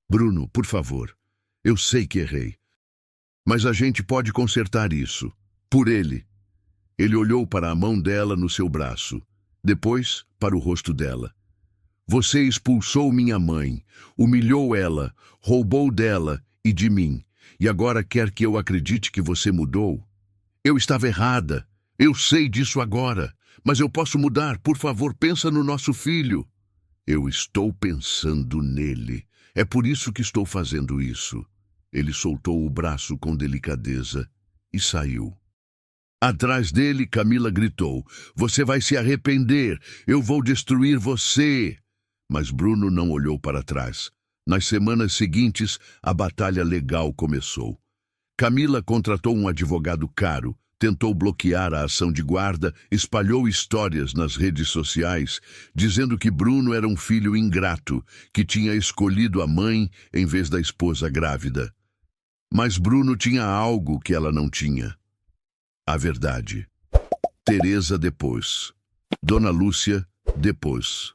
Bruno, por favor. Eu sei que errei. Mas a gente pode consertar isso. Por ele. Ele olhou para a mão dela no seu braço. Depois, para o rosto dela. Você expulsou minha mãe, humilhou ela, roubou dela e de mim. E agora quer que eu acredite que você mudou? Eu estava errada. Eu sei disso agora. Mas eu posso mudar. Por favor, pensa no nosso filho. Eu estou pensando nele. É por isso que estou fazendo isso. Ele soltou o braço com delicadeza e saiu. Atrás dele, Camila gritou: Você vai se arrepender. Eu vou destruir você. Mas Bruno não olhou para trás. Nas semanas seguintes, a batalha legal começou. Camila contratou um advogado caro, tentou bloquear a ação de guarda, espalhou histórias nas redes sociais, dizendo que Bruno era um filho ingrato, que tinha escolhido a mãe em vez da esposa grávida. Mas Bruno tinha algo que ela não tinha. A verdade. Teresa depois. Dona Lúcia depois.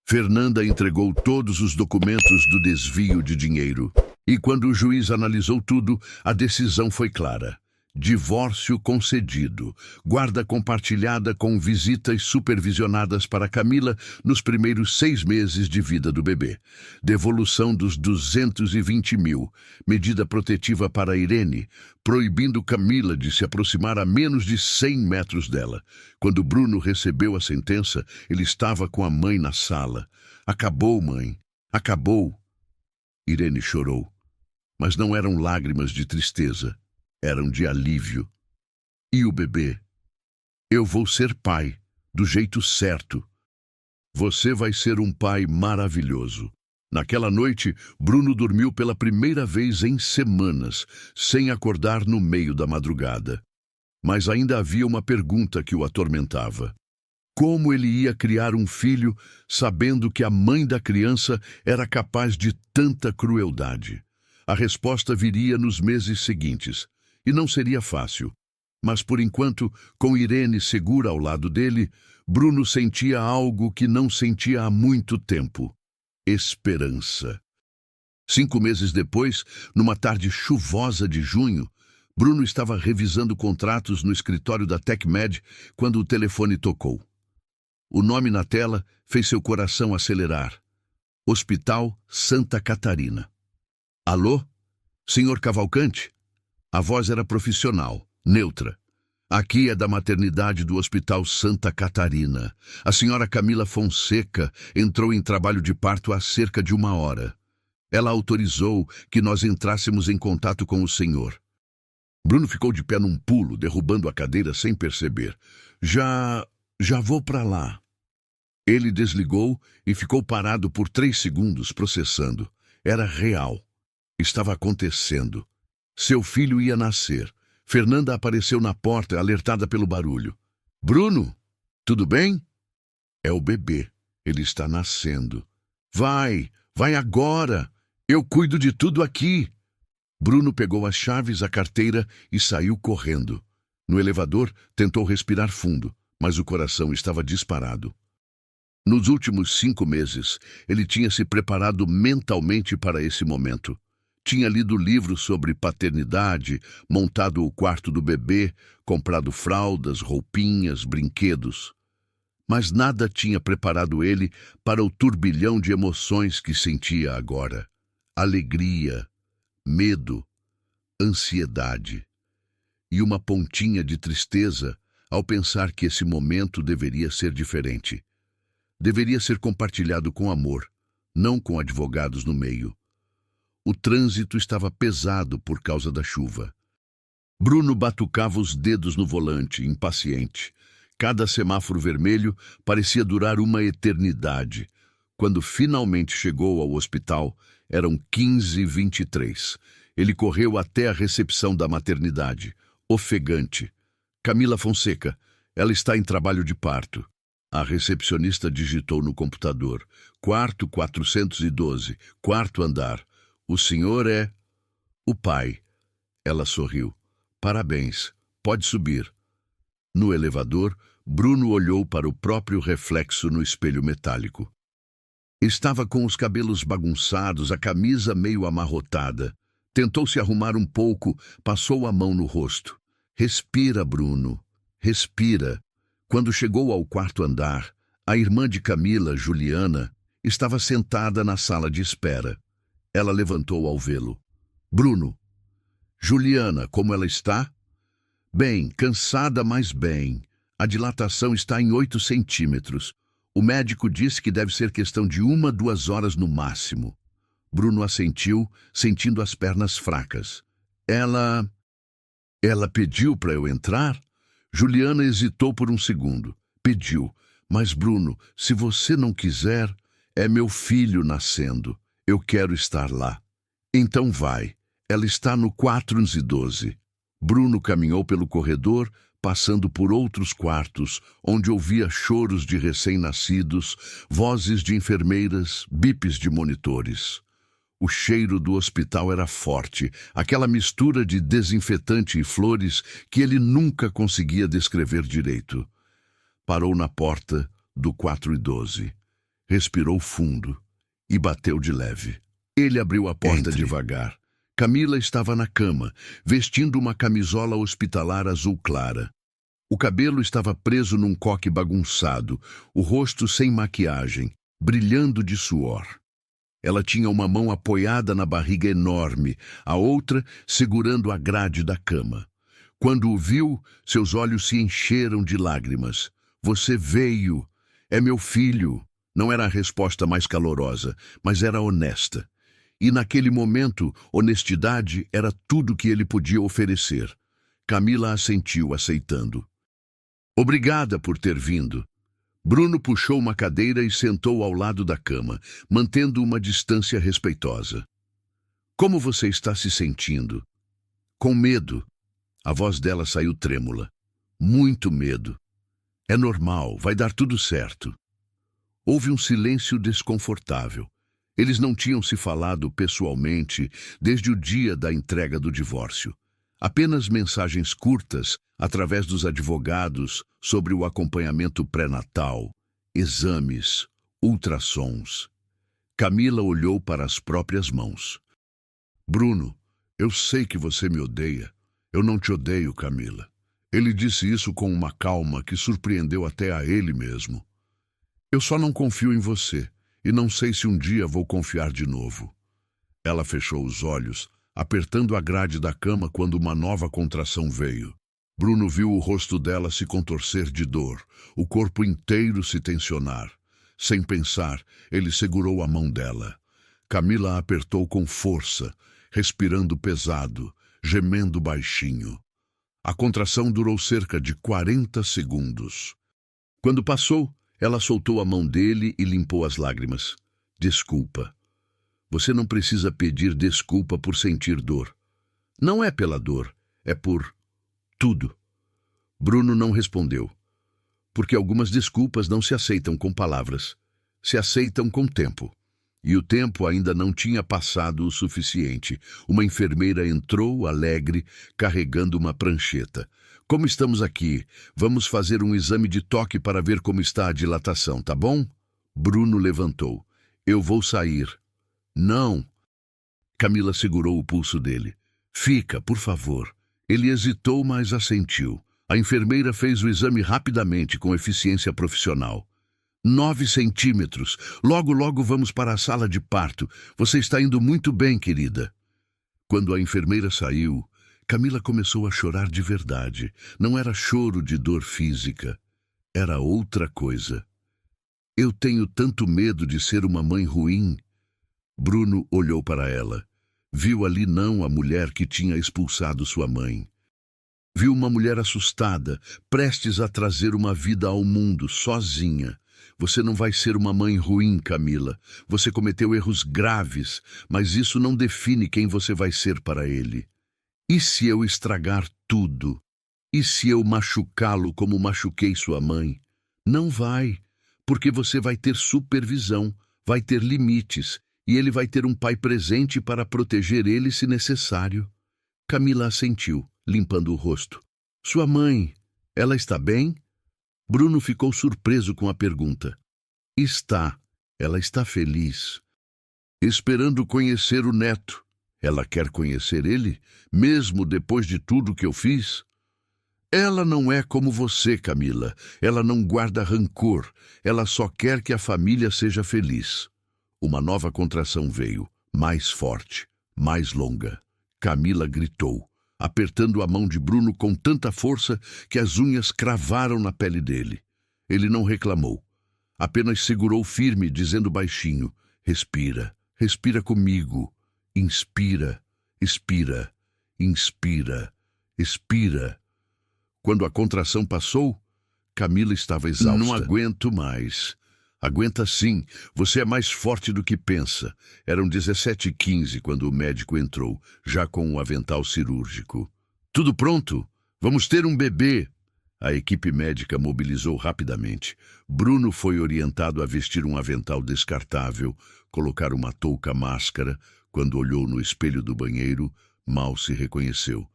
Fernanda entregou todos os documentos do desvio de dinheiro. E quando o juiz analisou tudo, a decisão foi clara. Divórcio concedido, guarda compartilhada com visitas supervisionadas para Camila nos primeiros 6 meses de vida do bebê. Devolução dos 220 mil, medida protetiva para Irene, proibindo Camila de se aproximar a menos de 100 metros dela. Quando Bruno recebeu a sentença, ele estava com a mãe na sala. Acabou, mãe, acabou. Irene chorou, mas não eram lágrimas de tristeza. Eram de alívio. E o bebê? Eu vou ser pai, do jeito certo. Você vai ser um pai maravilhoso. Naquela noite, Bruno dormiu pela primeira vez em semanas, sem acordar no meio da madrugada. Mas ainda havia uma pergunta que o atormentava. Como ele ia criar um filho, sabendo que a mãe da criança era capaz de tanta crueldade? A resposta viria nos meses seguintes. E não seria fácil. Mas, por enquanto, com Irene segura ao lado dele, Bruno sentia algo que não sentia há muito tempo. Esperança. 5 meses depois, numa tarde chuvosa de junho, Bruno estava revisando contratos no escritório da TecMed quando o telefone tocou. O nome na tela fez seu coração acelerar. Hospital Santa Catarina. Alô? Senhor Cavalcante? A voz era profissional, neutra. Aqui é da maternidade do Hospital Santa Catarina. A senhora Camila Fonseca entrou em trabalho de parto há cerca de 1 hora. Ela autorizou que nós entrássemos em contato com o senhor. Bruno ficou de pé num pulo, derrubando a cadeira sem perceber. Já vou para lá. Ele desligou e ficou parado por 3 segundos, processando. Era real. Estava acontecendo. Seu filho ia nascer. Fernanda apareceu na porta, alertada pelo barulho. Bruno, tudo bem? É o bebê. Ele está nascendo. Vai agora. Eu cuido de tudo aqui. Bruno pegou as chaves, a carteira e saiu correndo. No elevador, tentou respirar fundo, mas o coração estava disparado. Nos últimos 5 meses, ele tinha se preparado mentalmente para esse momento. Tinha lido livros sobre paternidade, montado o quarto do bebê, comprado fraldas, roupinhas, brinquedos. Mas nada tinha preparado ele para o turbilhão de emoções que sentia agora. Alegria, medo, ansiedade. E uma pontinha de tristeza ao pensar que esse momento deveria ser diferente. Deveria ser compartilhado com amor, não com advogados no meio. O trânsito estava pesado por causa da chuva. Bruno batucava os dedos no volante, impaciente. Cada semáforo vermelho parecia durar uma eternidade. Quando finalmente chegou ao hospital, eram 15h23. Ele correu até a recepção da maternidade, ofegante. Camila Fonseca, ela está em trabalho de parto. A recepcionista digitou no computador. Quarto 412, quarto andar. O senhor é... O pai. Ela sorriu. Parabéns. Pode subir. No elevador, Bruno olhou para o próprio reflexo no espelho metálico. Estava com os cabelos bagunçados, a camisa meio amarrotada. Tentou se arrumar um pouco, passou a mão no rosto. Respira, Bruno. Respira. Quando chegou ao quarto andar, a irmã de Camila, Juliana, estava sentada na sala de espera. Ela levantou ao vê-lo. Bruno. Juliana, como ela está? Bem, cansada, mas bem. A dilatação está em 8 centímetros. O médico disse que deve ser questão de 1, 2 horas no máximo. Bruno assentiu, sentindo as pernas fracas. Ela pediu para eu entrar? Juliana hesitou por um segundo. Pediu. Mas, Bruno, se você não quiser, é meu filho nascendo. Eu quero estar lá. Então vai. Ela está no 412. Bruno caminhou pelo corredor, passando por outros quartos, onde ouvia choros de recém-nascidos, vozes de enfermeiras, bips de monitores. O cheiro do hospital era forte, aquela mistura de desinfetante e flores que ele nunca conseguia descrever direito. Parou na porta do 412. Respirou fundo e bateu de leve. Ele abriu a porta devagar. Camila estava na cama, vestindo uma camisola hospitalar azul clara. O cabelo estava preso num coque bagunçado, o rosto sem maquiagem, brilhando de suor. Ela tinha uma mão apoiada na barriga enorme, a outra segurando a grade da cama. Quando o viu, seus olhos se encheram de lágrimas. Você veio. É meu filho. Não era a resposta mais calorosa, mas era honesta. E naquele momento, honestidade era tudo que ele podia oferecer. Camila assentiu, aceitando. Obrigada por ter vindo. Bruno puxou uma cadeira e sentou ao lado da cama, mantendo uma distância respeitosa. Como você está se sentindo? Com medo. A voz dela saiu trêmula. Muito medo. É normal, vai dar tudo certo. Houve um silêncio desconfortável. Eles não tinham se falado pessoalmente desde o dia da entrega do divórcio. Apenas mensagens curtas, através dos advogados, sobre o acompanhamento pré-natal, exames, ultrassons. Camila olhou para as próprias mãos. Bruno, eu sei que você me odeia. Eu não te odeio, Camila. Ele disse isso com uma calma que surpreendeu até a ele mesmo. Eu só não confio em você, e não sei se um dia vou confiar de novo. Ela fechou os olhos, apertando a grade da cama quando uma nova contração veio. Bruno viu o rosto dela se contorcer de dor, o corpo inteiro se tensionar. Sem pensar, ele segurou a mão dela. Camila a apertou com força, respirando pesado, gemendo baixinho. A contração durou cerca de 40 segundos. Quando passou, ela soltou a mão dele e limpou as lágrimas. Desculpa. Você não precisa pedir desculpa por sentir dor. Não é pela dor, é por tudo. Bruno não respondeu. Porque algumas desculpas não se aceitam com palavras. Se aceitam com tempo. E o tempo ainda não tinha passado o suficiente. Uma enfermeira entrou, alegre, carregando uma prancheta. Como estamos aqui, vamos fazer um exame de toque para ver como está a dilatação, tá bom? Bruno levantou. Eu vou sair. Não. Camila segurou o pulso dele. Fica, por favor. Ele hesitou, mas assentiu. A enfermeira fez o exame rapidamente, com eficiência profissional. 9 centímetros. Logo, logo vamos para a sala de parto. Você está indo muito bem, querida. Quando a enfermeira saiu, Camila começou a chorar de verdade. Não era choro de dor física. Era outra coisa. Eu tenho tanto medo de ser uma mãe ruim. Bruno olhou para ela. Viu ali não a mulher que tinha expulsado sua mãe. Viu uma mulher assustada, prestes a trazer uma vida ao mundo, sozinha. Você não vai ser uma mãe ruim, Camila. Você cometeu erros graves, mas isso não define quem você vai ser para ele. E se eu estragar tudo? E se eu machucá-lo como machuquei sua mãe? Não vai, porque você vai ter supervisão, vai ter limites, e ele vai ter um pai presente para proteger ele se necessário. Camila assentiu, limpando o rosto. Sua mãe, ela está bem? Bruno ficou surpreso com a pergunta. Está. Ela está feliz. Esperando conhecer o neto. Ela quer conhecer ele, mesmo depois de tudo que eu fiz? Ela não é como você, Camila. Ela não guarda rancor. Ela só quer que a família seja feliz. Uma nova contração veio, mais forte, mais longa. Camila gritou, apertando a mão de Bruno com tanta força que as unhas cravaram na pele dele. Ele não reclamou. Apenas segurou firme, dizendo baixinho: respira, respira comigo. Inspira, expira, inspira, expira. Quando a contração passou, Camila estava exausta. Não aguento mais. Aguenta sim, você é mais forte do que pensa. Eram 17h15 quando o médico entrou, já com um avental cirúrgico. Tudo pronto? Vamos ter um bebê. A equipe médica mobilizou rapidamente. Bruno foi orientado a vestir um avental descartável, colocar uma touca máscara. Quando olhou no espelho do banheiro, mal se reconheceu.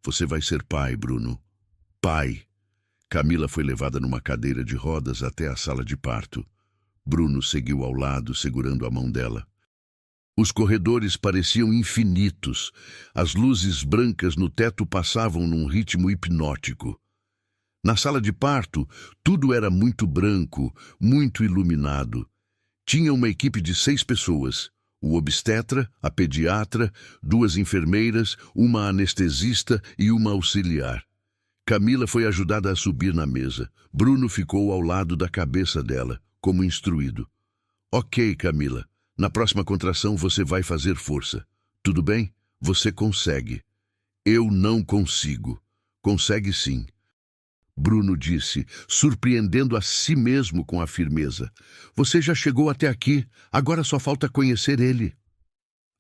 Você vai ser pai, Bruno. Pai. Camila foi levada numa cadeira de rodas até a sala de parto. Bruno seguiu ao lado, segurando a mão dela. Os corredores pareciam infinitos. As luzes brancas no teto passavam num ritmo hipnótico. Na sala de parto, tudo era muito branco, muito iluminado. Tinha uma equipe de 6 pessoas. O obstetra, a pediatra, 2 enfermeiras, uma anestesista e uma auxiliar. Camila foi ajudada a subir na mesa. Bruno ficou ao lado da cabeça dela, como instruído. Ok, Camila. Na próxima contração você vai fazer força. Tudo bem? Você consegue. Eu não consigo. Consegue sim. Bruno disse, surpreendendo a si mesmo com a firmeza. Você já chegou até aqui, agora só falta conhecer ele.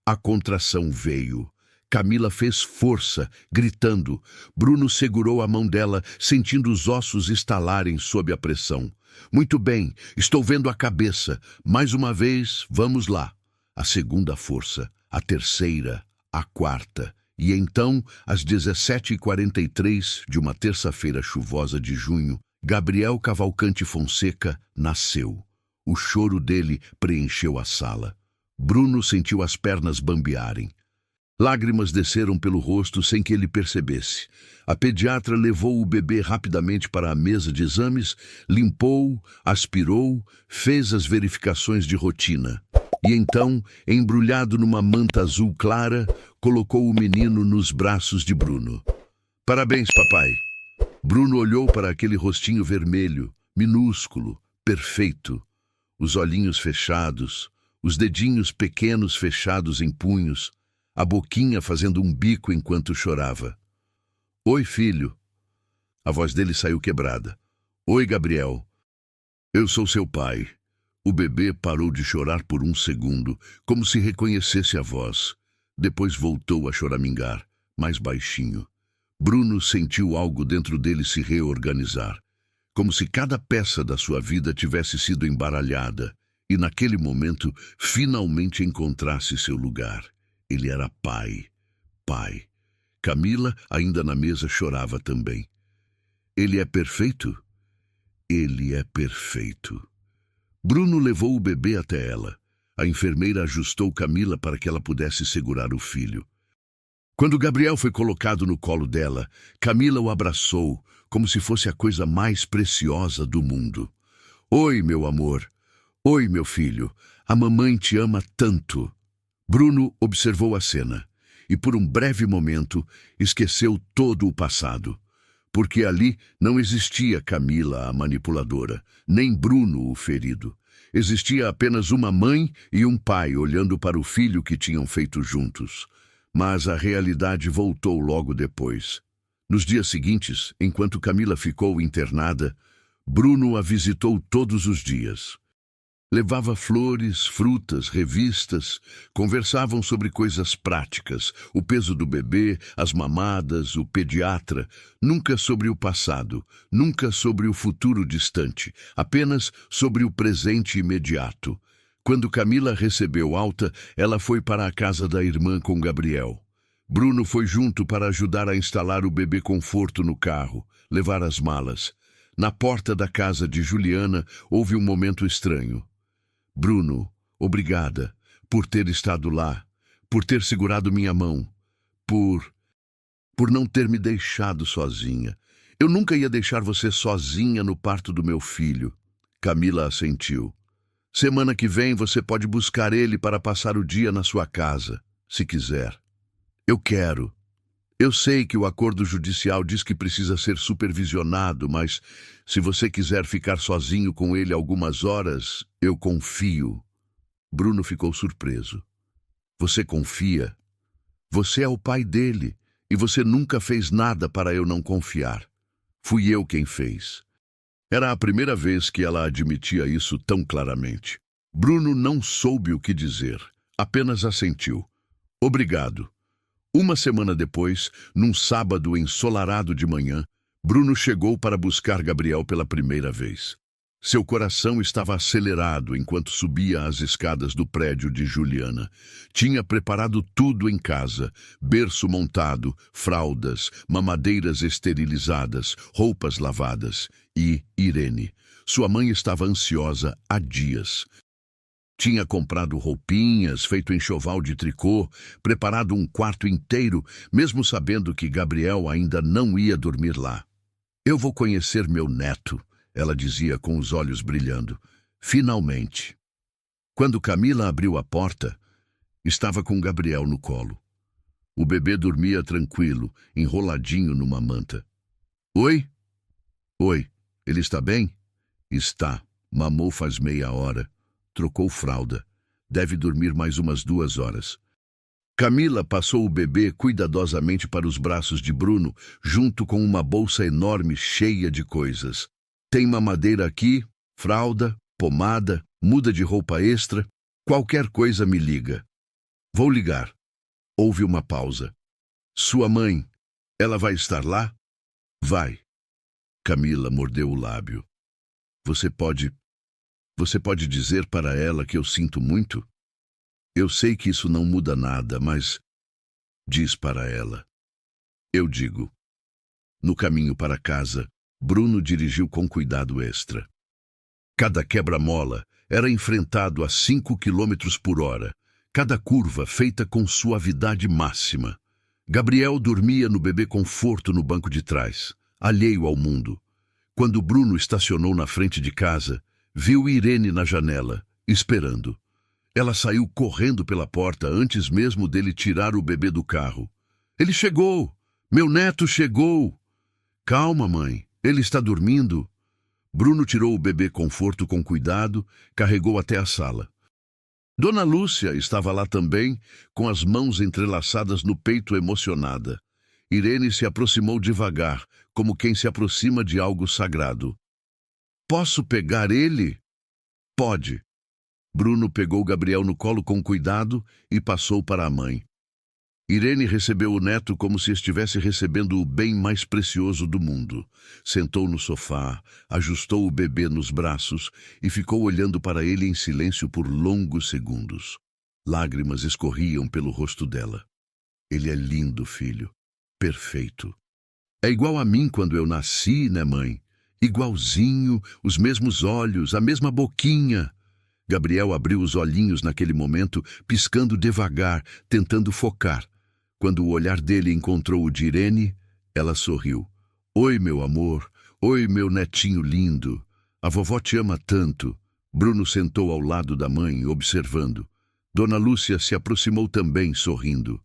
A contração veio. Camila fez força, gritando. Bruno segurou a mão dela, sentindo os ossos estalarem sob a pressão. Muito bem, estou vendo a cabeça. Mais uma vez, vamos lá. A segunda força, a terceira, a quarta. E então, às 17h43 de uma terça-feira chuvosa de junho, Gabriel Cavalcante Fonseca nasceu. O choro dele preencheu a sala. Bruno sentiu as pernas bambearem. Lágrimas desceram pelo rosto sem que ele percebesse. A pediatra levou o bebê rapidamente para a mesa de exames, limpou, aspirou, fez as verificações de rotina. E então, embrulhado numa manta azul clara, colocou o menino nos braços de Bruno. Parabéns, papai. Bruno olhou para aquele rostinho vermelho, minúsculo, perfeito. Os olhinhos fechados, os dedinhos pequenos fechados em punhos, a boquinha fazendo um bico enquanto chorava. Oi, filho. A voz dele saiu quebrada. Oi, Gabriel. Eu sou seu pai. O bebê parou de chorar por um segundo, como se reconhecesse a voz. Depois voltou a choramingar, mais baixinho. Bruno sentiu algo dentro dele se reorganizar, como se cada peça da sua vida tivesse sido embaralhada e, naquele momento, finalmente encontrasse seu lugar. Ele era pai. Pai. Camila, ainda na mesa, chorava também. Ele é perfeito? Ele é perfeito. Bruno levou o bebê até ela. A enfermeira ajustou Camila para que ela pudesse segurar o filho. Quando Gabriel foi colocado no colo dela, Camila o abraçou, como se fosse a coisa mais preciosa do mundo. Oi, meu amor. Oi, meu filho. A mamãe te ama tanto. Bruno observou a cena e, por um breve momento, esqueceu todo o passado. Porque ali não existia Camila, a manipuladora, nem Bruno, o ferido. Existia apenas uma mãe e um pai olhando para o filho que tinham feito juntos. Mas a realidade voltou logo depois. Nos dias seguintes, enquanto Camila ficou internada, Bruno a visitou todos os dias. Levava flores, frutas, revistas, conversavam sobre coisas práticas, o peso do bebê, as mamadas, o pediatra, nunca sobre o passado, nunca sobre o futuro distante, apenas sobre o presente imediato. Quando Camila recebeu alta, ela foi para a casa da irmã com Gabriel. Bruno foi junto para ajudar a instalar o bebê conforto no carro, levar as malas. Na porta da casa de Juliana, houve um momento estranho. Bruno, obrigada por ter estado lá, por ter segurado minha mão, por não ter me deixado sozinha. Eu nunca ia deixar você sozinha no parto do meu filho. Camila assentiu. Semana que vem você pode buscar ele para passar o dia na sua casa, se quiser. Eu quero. Eu sei que o acordo judicial diz que precisa ser supervisionado, mas se você quiser ficar sozinho com ele algumas horas, eu confio. Bruno ficou surpreso. Você confia? Você é o pai dele, e você nunca fez nada para eu não confiar. Fui eu quem fez. Era a primeira vez que ela admitia isso tão claramente. Bruno não soube o que dizer, apenas assentiu. Obrigado. Uma semana depois, num sábado ensolarado de manhã, Bruno chegou para buscar Gabriel pela primeira vez. Seu coração estava acelerado enquanto subia as escadas do prédio de Juliana. Tinha preparado tudo em casa: berço montado, fraldas, mamadeiras esterilizadas, roupas lavadas. E Irene, sua mãe, estava ansiosa há dias. Tinha comprado roupinhas, feito enxoval de tricô, preparado um quarto inteiro, mesmo sabendo que Gabriel ainda não ia dormir lá. Eu vou conhecer meu neto, ela dizia com os olhos brilhando. Finalmente. Quando Camila abriu a porta, estava com Gabriel no colo. O bebê dormia tranquilo, enroladinho numa manta. Oi? Oi, ele está bem? Está. Mamou faz meia hora. Trocou fralda. Deve dormir mais umas 2 horas. Camila passou o bebê cuidadosamente para os braços de Bruno, junto com uma bolsa enorme cheia de coisas. Tem mamadeira aqui, fralda, pomada, muda de roupa extra. Qualquer coisa me liga. Vou ligar. Houve uma pausa. Sua mãe, ela vai estar lá? Vai. Camila mordeu o lábio. Você pode dizer para ela que eu sinto muito? Eu sei que isso não muda nada, mas diz para ela. Eu digo. No caminho para casa, Bruno dirigiu com cuidado extra. Cada quebra-mola era enfrentado a 5 quilômetros por hora, cada curva feita com suavidade máxima. Gabriel dormia no bebê conforto no banco de trás, alheio ao mundo. Quando Bruno estacionou na frente de casa, viu Irene na janela, esperando. Ela saiu correndo pela porta antes mesmo dele tirar o bebê do carro. Ele chegou! Meu neto chegou! Calma, mãe, ele está dormindo. Bruno tirou o bebê conforto com cuidado, carregou até a sala. Dona Lúcia estava lá também, com as mãos entrelaçadas no peito, emocionada. Irene se aproximou devagar, como quem se aproxima de algo sagrado. Posso pegar ele? Pode. Bruno pegou Gabriel no colo com cuidado e passou para a mãe. Irene recebeu o neto como se estivesse recebendo o bem mais precioso do mundo. Sentou no sofá, ajustou o bebê nos braços e ficou olhando para ele em silêncio por longos segundos. Lágrimas escorriam pelo rosto dela. Ele é lindo, filho. Perfeito. É igual a mim quando eu nasci, né, mãe? Igualzinho, os mesmos olhos, a mesma boquinha. Gabriel abriu os olhinhos naquele momento, piscando devagar, tentando focar. Quando o olhar dele encontrou o de Irene, ela sorriu. Oi, meu amor. Oi, meu netinho lindo. A vovó te ama tanto. Bruno sentou ao lado da mãe, observando. Dona Lúcia se aproximou também, sorrindo.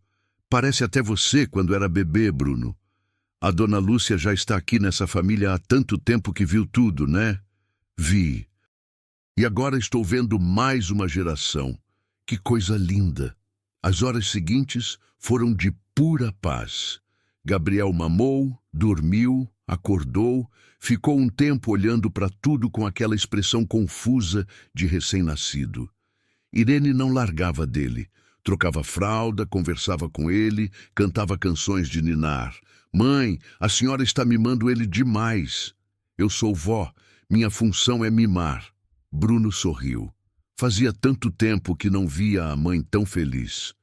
Parece até você quando era bebê, Bruno. A Dona Lúcia já está aqui nessa família há tanto tempo que viu tudo, né? Vi. E agora estou vendo mais uma geração. Que coisa linda! As horas seguintes foram de pura paz. Gabriel mamou, dormiu, acordou, ficou um tempo olhando para tudo com aquela expressão confusa de recém-nascido. Irene não largava dele. Trocava fralda, conversava com ele, cantava canções de ninar. Mãe, a senhora está mimando ele demais. Eu sou vó, minha função é mimar. Bruno sorriu. Fazia tanto tempo que não via a mãe tão feliz.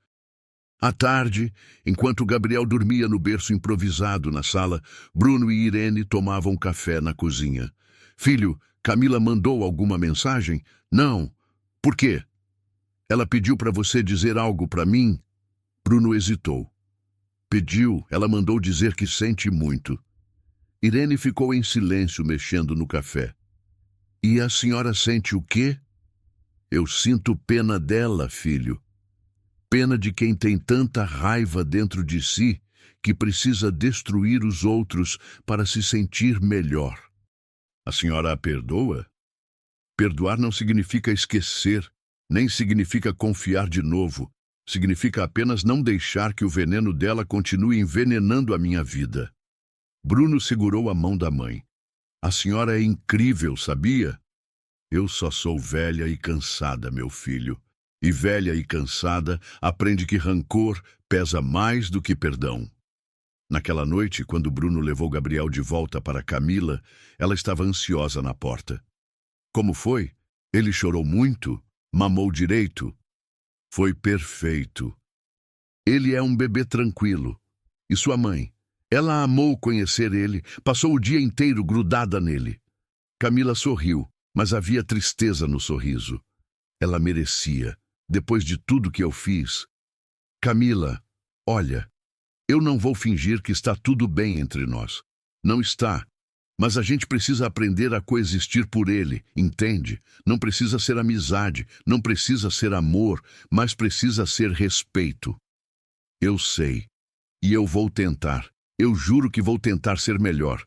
À tarde, enquanto Gabriel dormia no berço improvisado na sala, Bruno e Irene tomavam café na cozinha. Filho, Camila mandou alguma mensagem? Não. Por quê? Ela pediu para você dizer algo para mim? Bruno hesitou. Pediu, ela mandou dizer que sente muito. Irene ficou em silêncio, mexendo no café. E a senhora sente o quê? Eu sinto pena dela, filho. Pena de quem tem tanta raiva dentro de si que precisa destruir os outros para se sentir melhor. A senhora a perdoa? Perdoar não significa esquecer, nem significa confiar de novo. Significa apenas não deixar que o veneno dela continue envenenando a minha vida. Bruno segurou a mão da mãe. A senhora é incrível, sabia? Eu só sou velha e cansada, meu filho. E velha e cansada aprende que rancor pesa mais do que perdão. Naquela noite, quando Bruno levou Gabriel de volta para Camila, ela estava ansiosa na porta. Como foi? Ele chorou muito? Mamou direito? Foi perfeito. Ele é um bebê tranquilo. E sua mãe? Ela amou conhecer ele, passou o dia inteiro grudada nele. Camila sorriu, mas havia tristeza no sorriso. Ela merecia, depois de tudo que eu fiz. Camila, olha, eu não vou fingir que está tudo bem entre nós. Não está. Mas a gente precisa aprender a coexistir por ele, entende? Não precisa ser amizade, não precisa ser amor, mas precisa ser respeito. Eu sei. E eu vou tentar. Eu juro que vou tentar ser melhor.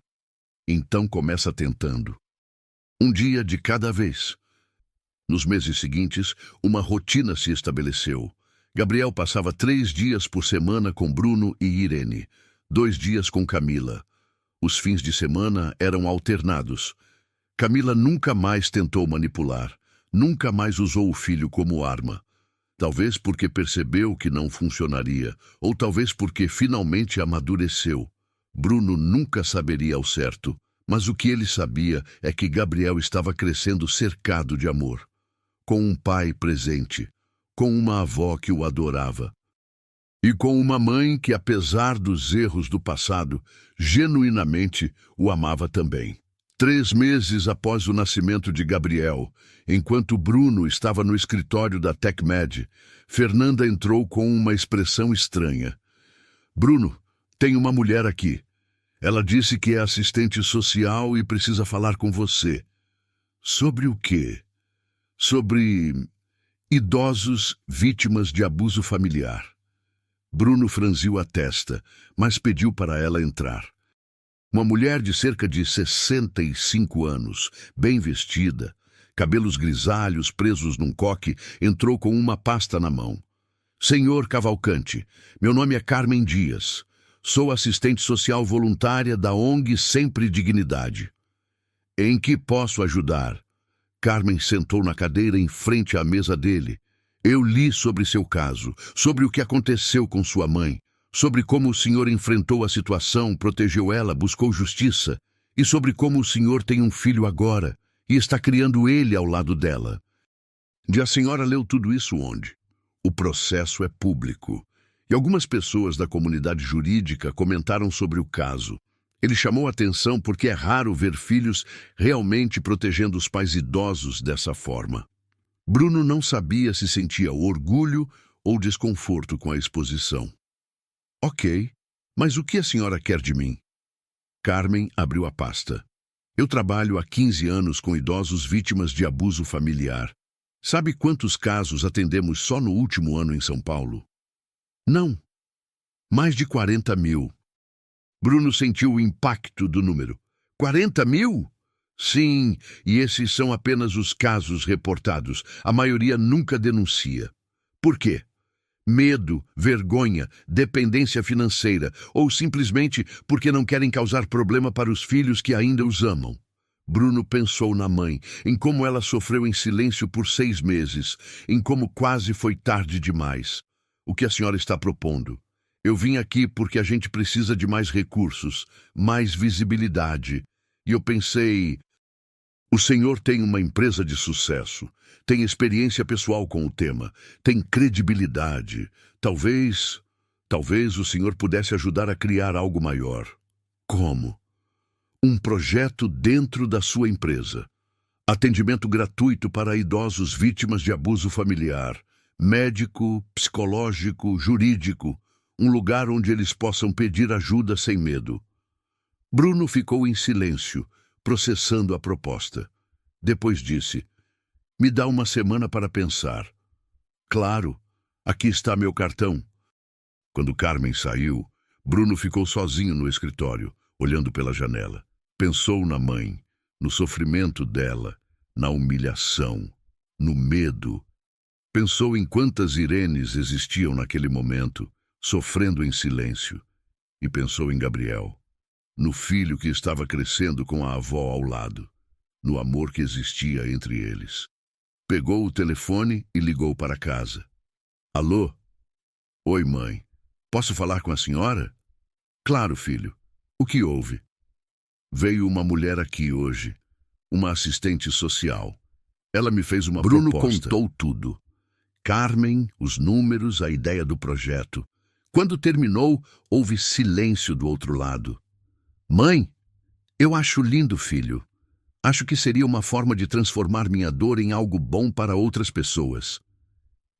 Então começa tentando. Um dia de cada vez. Nos meses seguintes, uma rotina se estabeleceu. Gabriel passava 3 dias por semana com Bruno e Irene, 2 dias com Camila. Os fins de semana eram alternados. Camila nunca mais tentou manipular, nunca mais usou o filho como arma. Talvez porque percebeu que não funcionaria, ou talvez porque finalmente amadureceu. Bruno nunca saberia ao certo, mas o que ele sabia é que Gabriel estava crescendo cercado de amor, com um pai presente, com uma avó que o adorava. E com uma mãe que, apesar dos erros do passado, genuinamente o amava também. 3 meses após o nascimento de Gabriel, enquanto Bruno estava no escritório da TecMed, Fernanda entrou com uma expressão estranha. Bruno, tem uma mulher aqui. Ela disse que é assistente social e precisa falar com você. Sobre o quê? Sobre idosos vítimas de abuso familiar. Bruno franziu a testa, mas pediu para ela entrar. Uma mulher de cerca de 65 anos, bem vestida, cabelos grisalhos presos num coque, entrou com uma pasta na mão. Senhor Cavalcante, meu nome é Carmen Dias. Sou assistente social voluntária da ONG Sempre Dignidade. Em que posso ajudar? Carmen sentou na cadeira em frente à mesa dele. Eu li sobre seu caso, sobre o que aconteceu com sua mãe, sobre como o senhor enfrentou a situação, protegeu ela, buscou justiça, e sobre como o senhor tem um filho agora e está criando ele ao lado dela. E a senhora leu tudo isso onde? O processo é público. E algumas pessoas da comunidade jurídica comentaram sobre o caso. Ele chamou a atenção porque é raro ver filhos realmente protegendo os pais idosos dessa forma. Bruno não sabia se sentia orgulho ou desconforto com a exposição. Ok, mas o que a senhora quer de mim? Carmen abriu a pasta. Eu trabalho há 15 anos com idosos vítimas de abuso familiar. Sabe quantos casos atendemos só no último ano em São Paulo? Não. Mais de 40 mil. Bruno sentiu o impacto do número. 40 mil? Sim, e esses são apenas os casos reportados. A maioria nunca denuncia. Por quê? Medo, vergonha, dependência financeira, ou simplesmente porque não querem causar problema para os filhos que ainda os amam. Bruno pensou na mãe, em como ela sofreu em silêncio por 6 meses, em como quase foi tarde demais. O que a senhora está propondo? Eu vim aqui porque a gente precisa de mais recursos, mais visibilidade. E eu pensei, o senhor tem uma empresa de sucesso, tem experiência pessoal com o tema, tem credibilidade. Talvez o senhor pudesse ajudar a criar algo maior. Como? Um projeto dentro da sua empresa. Atendimento gratuito para idosos vítimas de abuso familiar. médico, psicológico, jurídico, um lugar onde eles possam pedir ajuda sem medo. Bruno ficou em silêncio, processando a proposta. Depois disse: "Me dá uma semana para pensar." "Claro, aqui está meu cartão." Quando Carmen saiu, Bruno ficou sozinho no escritório, olhando pela janela. Pensou na mãe, no sofrimento dela, na humilhação, no medo. Pensou em quantas Irenes existiam naquele momento, sofrendo em silêncio. E pensou em Gabriel, no filho que estava crescendo com a avó ao lado, no amor que existia entre eles. Pegou o telefone e ligou para casa. "Alô? Oi, mãe. Posso falar com a senhora?" "Claro, filho. O que houve?" "Veio uma mulher aqui hoje, uma assistente social. Ela me fez uma proposta." Bruno contou tudo. Carmen, os números, a ideia do projeto. Quando terminou, houve silêncio do outro lado. "Mãe, eu acho lindo, filho. Acho que seria uma forma de transformar minha dor em algo bom para outras pessoas."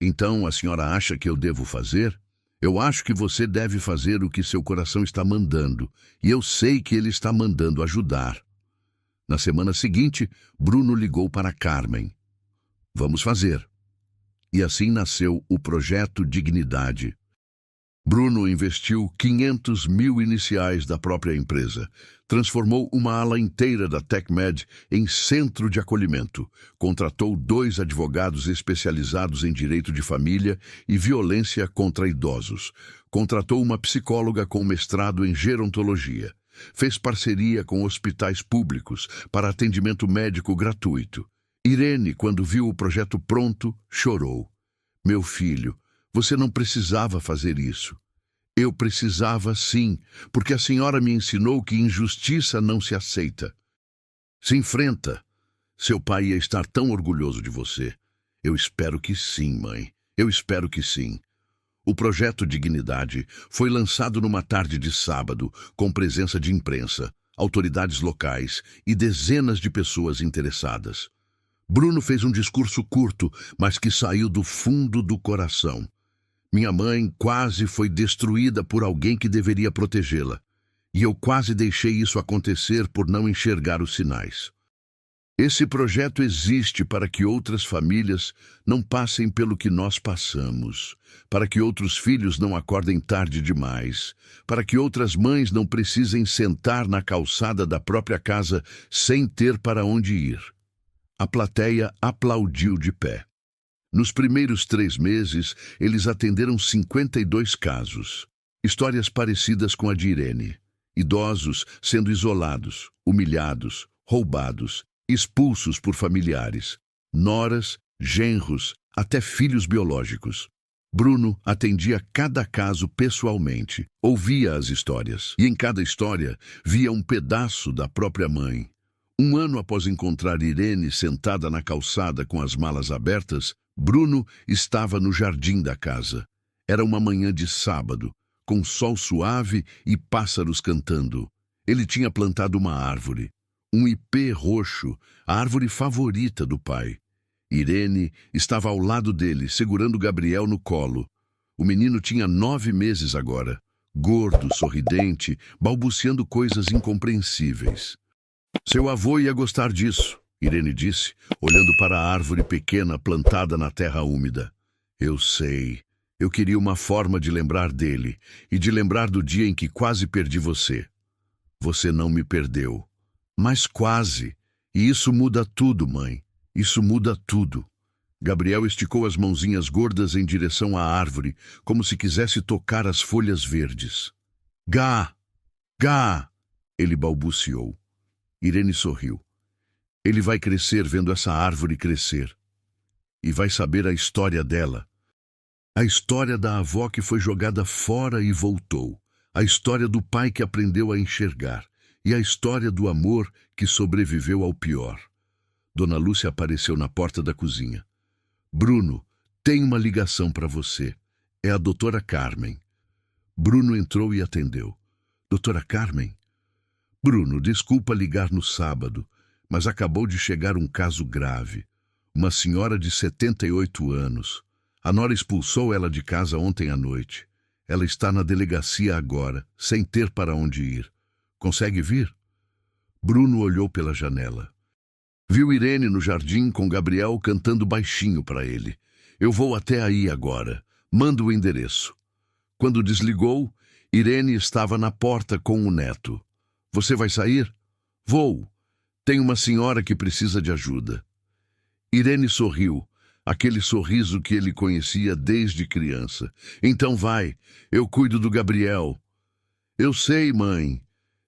"Então a senhora acha que eu devo fazer?" "Eu acho que você deve fazer o que seu coração está mandando, e eu sei que ele está mandando ajudar." Na semana seguinte, Bruno ligou para Carmen. "Vamos fazer." E assim nasceu o Projeto Dignidade. Bruno investiu 500 mil iniciais da própria empresa, transformou uma ala inteira da TecMed em centro de acolhimento, contratou 2 advogados especializados em direito de família e violência contra idosos, contratou uma psicóloga com mestrado em gerontologia, fez parceria com hospitais públicos para atendimento médico gratuito. Irene, quando viu o projeto pronto, chorou. "Meu filho, você não precisava fazer isso." "Eu precisava sim, porque a senhora me ensinou que injustiça não se aceita. Se enfrenta. Seu pai ia estar tão orgulhoso de você." "Eu espero que sim, mãe. Eu espero que sim." O Projeto Dignidade foi lançado numa tarde de sábado, com presença de imprensa, autoridades locais e dezenas de pessoas interessadas. Bruno fez um discurso curto, mas que saiu do fundo do coração. "Minha mãe quase foi destruída por alguém que deveria protegê-la. E eu quase deixei isso acontecer por não enxergar os sinais. Esse projeto existe para que outras famílias não passem pelo que nós passamos, para que outros filhos não acordem tarde demais, para que outras mães não precisem sentar na calçada da própria casa sem ter para onde ir." A plateia aplaudiu de pé. Nos primeiros 3 meses, eles atenderam 52 casos. Histórias parecidas com a de Irene. Idosos sendo isolados, humilhados, roubados, expulsos por familiares. Noras, genros, até filhos biológicos. Bruno atendia cada caso pessoalmente, ouvia as histórias. E em cada história, via um pedaço da própria mãe. 1 ano após encontrar Irene sentada na calçada com as malas abertas, Bruno estava no jardim da casa. Era uma manhã de sábado, com sol suave e pássaros cantando. Ele tinha plantado uma árvore, um ipê roxo, a árvore favorita do pai. Irene estava ao lado dele, segurando Gabriel no colo. O menino tinha 9 meses agora, gordo, sorridente, balbuciando coisas incompreensíveis. "Seu avô ia gostar disso", Irene disse, olhando para a árvore pequena plantada na terra úmida. "Eu sei. Eu queria uma forma de lembrar dele e de lembrar do dia em que quase perdi você. Você não me perdeu. Mas quase. E isso muda tudo, mãe. Isso muda tudo." Gabriel esticou as mãozinhas gordas em direção à árvore, como se quisesse tocar as folhas verdes. Gá! Gá! Ele balbuciou. Irene sorriu. "Ele vai crescer vendo essa árvore crescer. E vai saber a história dela. A história da avó que foi jogada fora e voltou. A história do pai que aprendeu a enxergar. E a história do amor que sobreviveu ao pior." Dona Lúcia apareceu na porta da cozinha. "Bruno, tem uma ligação para você. É a doutora Carmen." Bruno entrou e atendeu. "Doutora Carmen?" "Bruno, desculpa ligar no sábado, mas acabou de chegar um caso grave. Uma senhora de 78 anos. A nora expulsou ela de casa ontem à noite. Ela está na delegacia agora, sem ter para onde ir. Consegue vir? Bruno olhou pela janela. Viu Irene no jardim com Gabriel cantando baixinho para ele. Eu vou até aí agora. Manda o endereço. Quando desligou, Irene estava na porta com o neto. Você vai sair? Vou. Tem uma senhora que precisa de ajuda. Irene sorriu, aquele sorriso que ele conhecia desde criança. Então vai, eu cuido do Gabriel. Eu sei, mãe.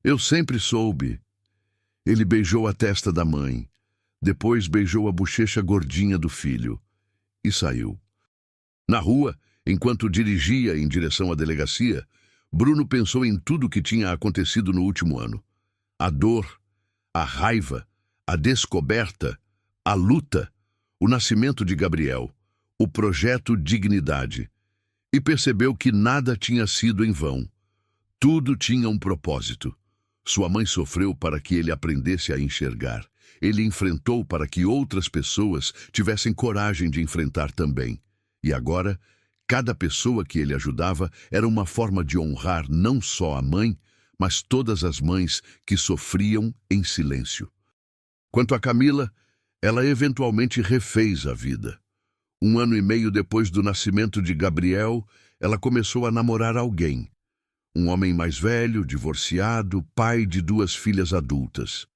Eu sempre soube. Ele beijou a testa da mãe. Depois beijou a bochecha gordinha do filho. E saiu. Na rua, enquanto dirigia em direção à delegacia, Bruno pensou em tudo o que tinha acontecido no último ano. A dor, a raiva, a descoberta, a luta, o nascimento de Gabriel, o projeto Dignidade. E percebeu que nada tinha sido em vão. Tudo tinha um propósito. Sua mãe sofreu para que ele aprendesse a enxergar. Ele enfrentou para que outras pessoas tivessem coragem de enfrentar também. E agora, cada pessoa que ele ajudava era uma forma de honrar não só a mãe, mas todas as mães que sofriam em silêncio. Quanto a Camila, ela eventualmente refez a vida. 1 ano e meio depois do nascimento de Gabriel, ela começou a namorar alguém. Um homem mais velho, divorciado, pai de 2 filhas adultas.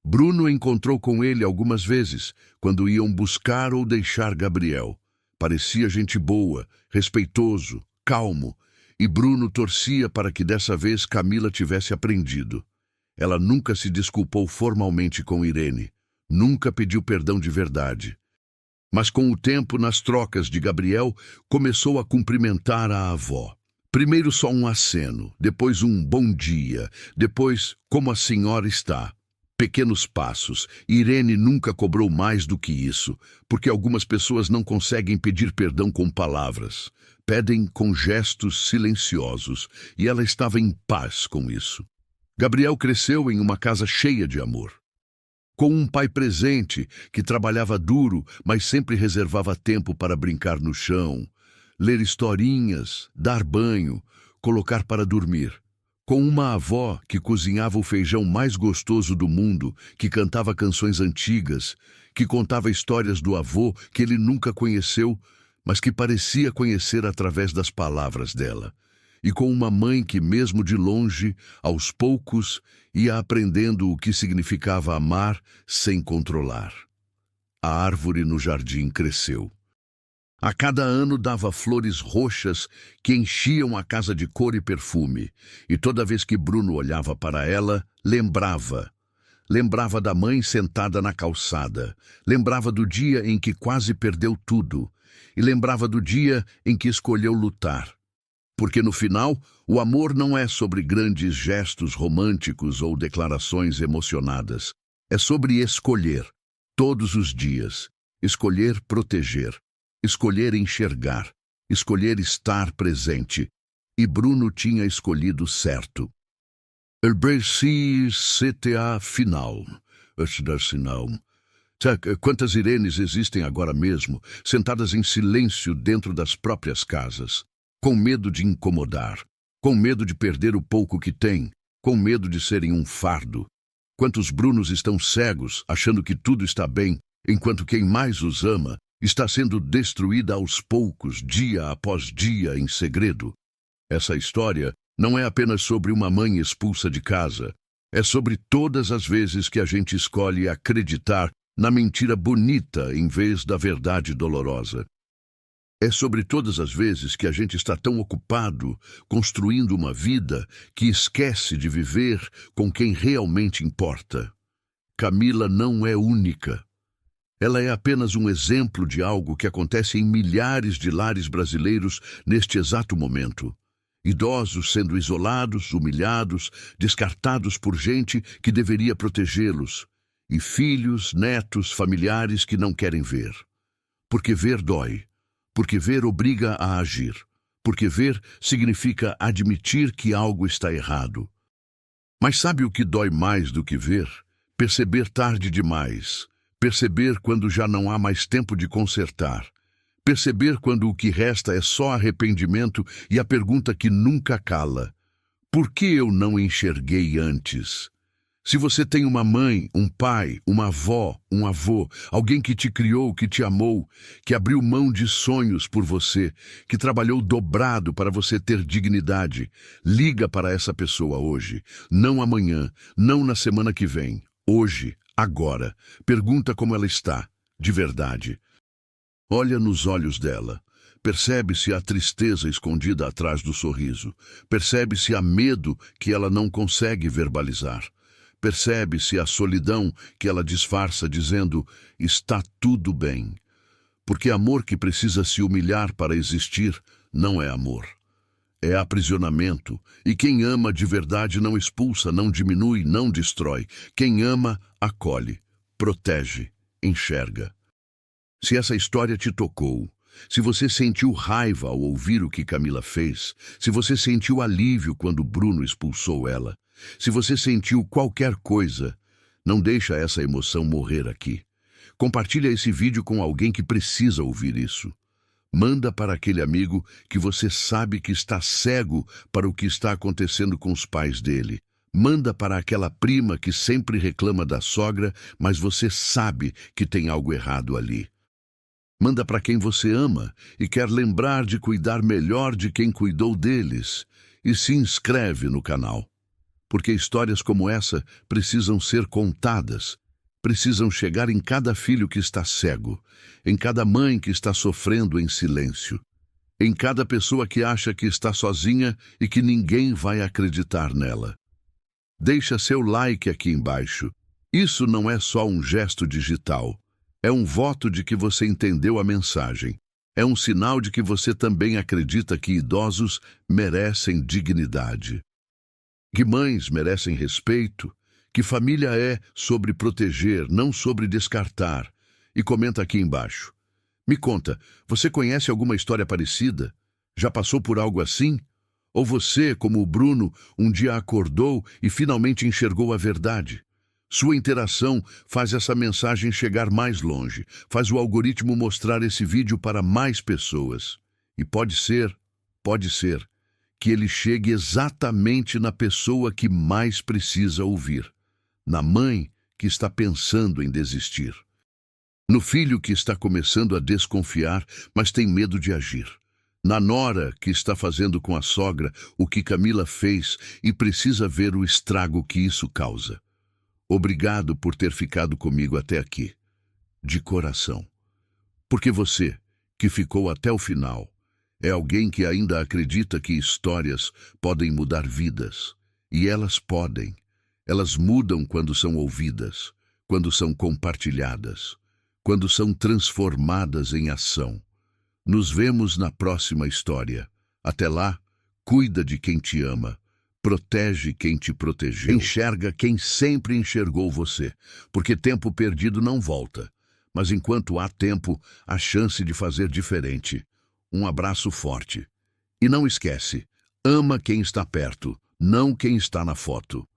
Bruno encontrou com ele algumas vezes, quando iam buscar ou deixar Gabriel. Parecia gente boa, respeitoso, calmo, e Bruno torcia para que dessa vez Camila tivesse aprendido. Ela nunca se desculpou formalmente com Irene, nunca pediu perdão de verdade. Mas com o tempo, nas trocas de Gabriel, começou a cumprimentar a avó. Primeiro só um aceno, depois um bom dia, depois como a senhora está. Pequenos passos. Irene nunca cobrou mais do que isso, porque algumas pessoas não conseguem pedir perdão com palavras. Pedem com gestos silenciosos, e ela estava em paz com isso. Gabriel cresceu em uma casa cheia de amor. Com um pai presente, que trabalhava duro, mas sempre reservava tempo para brincar no chão, ler historinhas, dar banho, colocar para dormir. Com uma avó que cozinhava o feijão mais gostoso do mundo, que cantava canções antigas, que contava histórias do avô que ele nunca conheceu, mas que parecia conhecer através das palavras dela. E com uma mãe que, mesmo de longe, aos poucos, ia aprendendo o que significava amar sem controlar. A árvore no jardim cresceu. A cada ano dava flores roxas que enchiam a casa de cor e perfume, e toda vez que Bruno olhava para ela, lembrava. Lembrava da mãe sentada na calçada, lembrava do dia em que quase perdeu tudo, e lembrava do dia em que escolheu lutar. Porque no final, o amor não é sobre grandes gestos românticos ou declarações emocionadas. É sobre escolher, todos os dias, escolher proteger, escolher enxergar, escolher estar presente. E Bruno tinha escolhido certo. El Brasil CTA final. Quantas Irenes existem agora mesmo, sentadas em silêncio dentro das próprias casas, com medo de incomodar, com medo de perder o pouco que têm, com medo de serem um fardo. Quantos Brunos estão cegos, achando que tudo está bem, enquanto quem mais os ama está sendo destruída aos poucos, dia após dia, em segredo. Essa história não é apenas sobre uma mãe expulsa de casa. É sobre todas as vezes que a gente escolhe acreditar na mentira bonita em vez da verdade dolorosa. É sobre todas as vezes que a gente está tão ocupado construindo uma vida que esquece de viver com quem realmente importa. Camila não é única. Ela é apenas um exemplo de algo que acontece em milhares de lares brasileiros neste exato momento. Idosos sendo isolados, humilhados, descartados por gente que deveria protegê-los. E filhos, netos, familiares que não querem ver. Porque ver dói. Porque ver obriga a agir. Porque ver significa admitir que algo está errado. Mas sabe o que dói mais do que ver? Perceber tarde demais. Perceber quando já não há mais tempo de consertar. Perceber quando o que resta é só arrependimento e a pergunta que nunca cala: por que eu não enxerguei antes? Se você tem uma mãe, um pai, uma avó, um avô, alguém que te criou, que te amou, que abriu mão de sonhos por você, que trabalhou dobrado para você ter dignidade, liga para essa pessoa hoje, não amanhã, não na semana que vem, hoje, agora. Pergunta como ela está, de verdade. Olha nos olhos dela. Percebe-se a tristeza escondida atrás do sorriso. Percebe-se a medo que ela não consegue verbalizar. Percebe-se a solidão que ela disfarça dizendo: está tudo bem. Porque amor que precisa se humilhar para existir não é amor. É aprisionamento, e quem ama de verdade não expulsa, não diminui, não destrói. Quem ama, acolhe, protege, enxerga. Se essa história te tocou, se você sentiu raiva ao ouvir o que Camila fez, se você sentiu alívio quando Bruno expulsou ela, se você sentiu qualquer coisa, não deixa essa emoção morrer aqui. Compartilha esse vídeo com alguém que precisa ouvir isso. Manda para aquele amigo que você sabe que está cego para o que está acontecendo com os pais dele. Manda para aquela prima que sempre reclama da sogra, mas você sabe que tem algo errado ali. Manda para quem você ama e quer lembrar de cuidar melhor de quem cuidou deles. E se inscreve no canal. Porque histórias como essa precisam ser contadas, precisam chegar em cada filho que está cego, em cada mãe que está sofrendo em silêncio, em cada pessoa que acha que está sozinha e que ninguém vai acreditar nela. Deixa seu like aqui embaixo. Isso não é só um gesto digital, é um voto de que você entendeu a mensagem. É um sinal de que você também acredita que idosos merecem dignidade. Que mães merecem respeito, que família é sobre proteger, não sobre descartar. E comenta aqui embaixo. Me conta, você conhece alguma história parecida? Já passou por algo assim? Ou você, como o Bruno, um dia acordou e finalmente enxergou a verdade? Sua interação faz essa mensagem chegar mais longe, faz o algoritmo mostrar esse vídeo para mais pessoas. E pode ser que ele chegue exatamente na pessoa que mais precisa ouvir, na mãe que está pensando em desistir, no filho que está começando a desconfiar, mas tem medo de agir, na nora que está fazendo com a sogra o que Camila fez e precisa ver o estrago que isso causa. Obrigado por ter ficado comigo até aqui, de coração. Porque você, que ficou até o final, é alguém que ainda acredita que histórias podem mudar vidas. E elas podem. Elas mudam quando são ouvidas, quando são compartilhadas, quando são transformadas em ação. Nos vemos na próxima história. Até lá, cuida de quem te ama, protege quem te protegeu, enxerga quem sempre enxergou você, porque tempo perdido não volta. Mas enquanto há tempo, há chance de fazer diferente. Um abraço forte. E não esquece, ama quem está perto, não quem está na foto.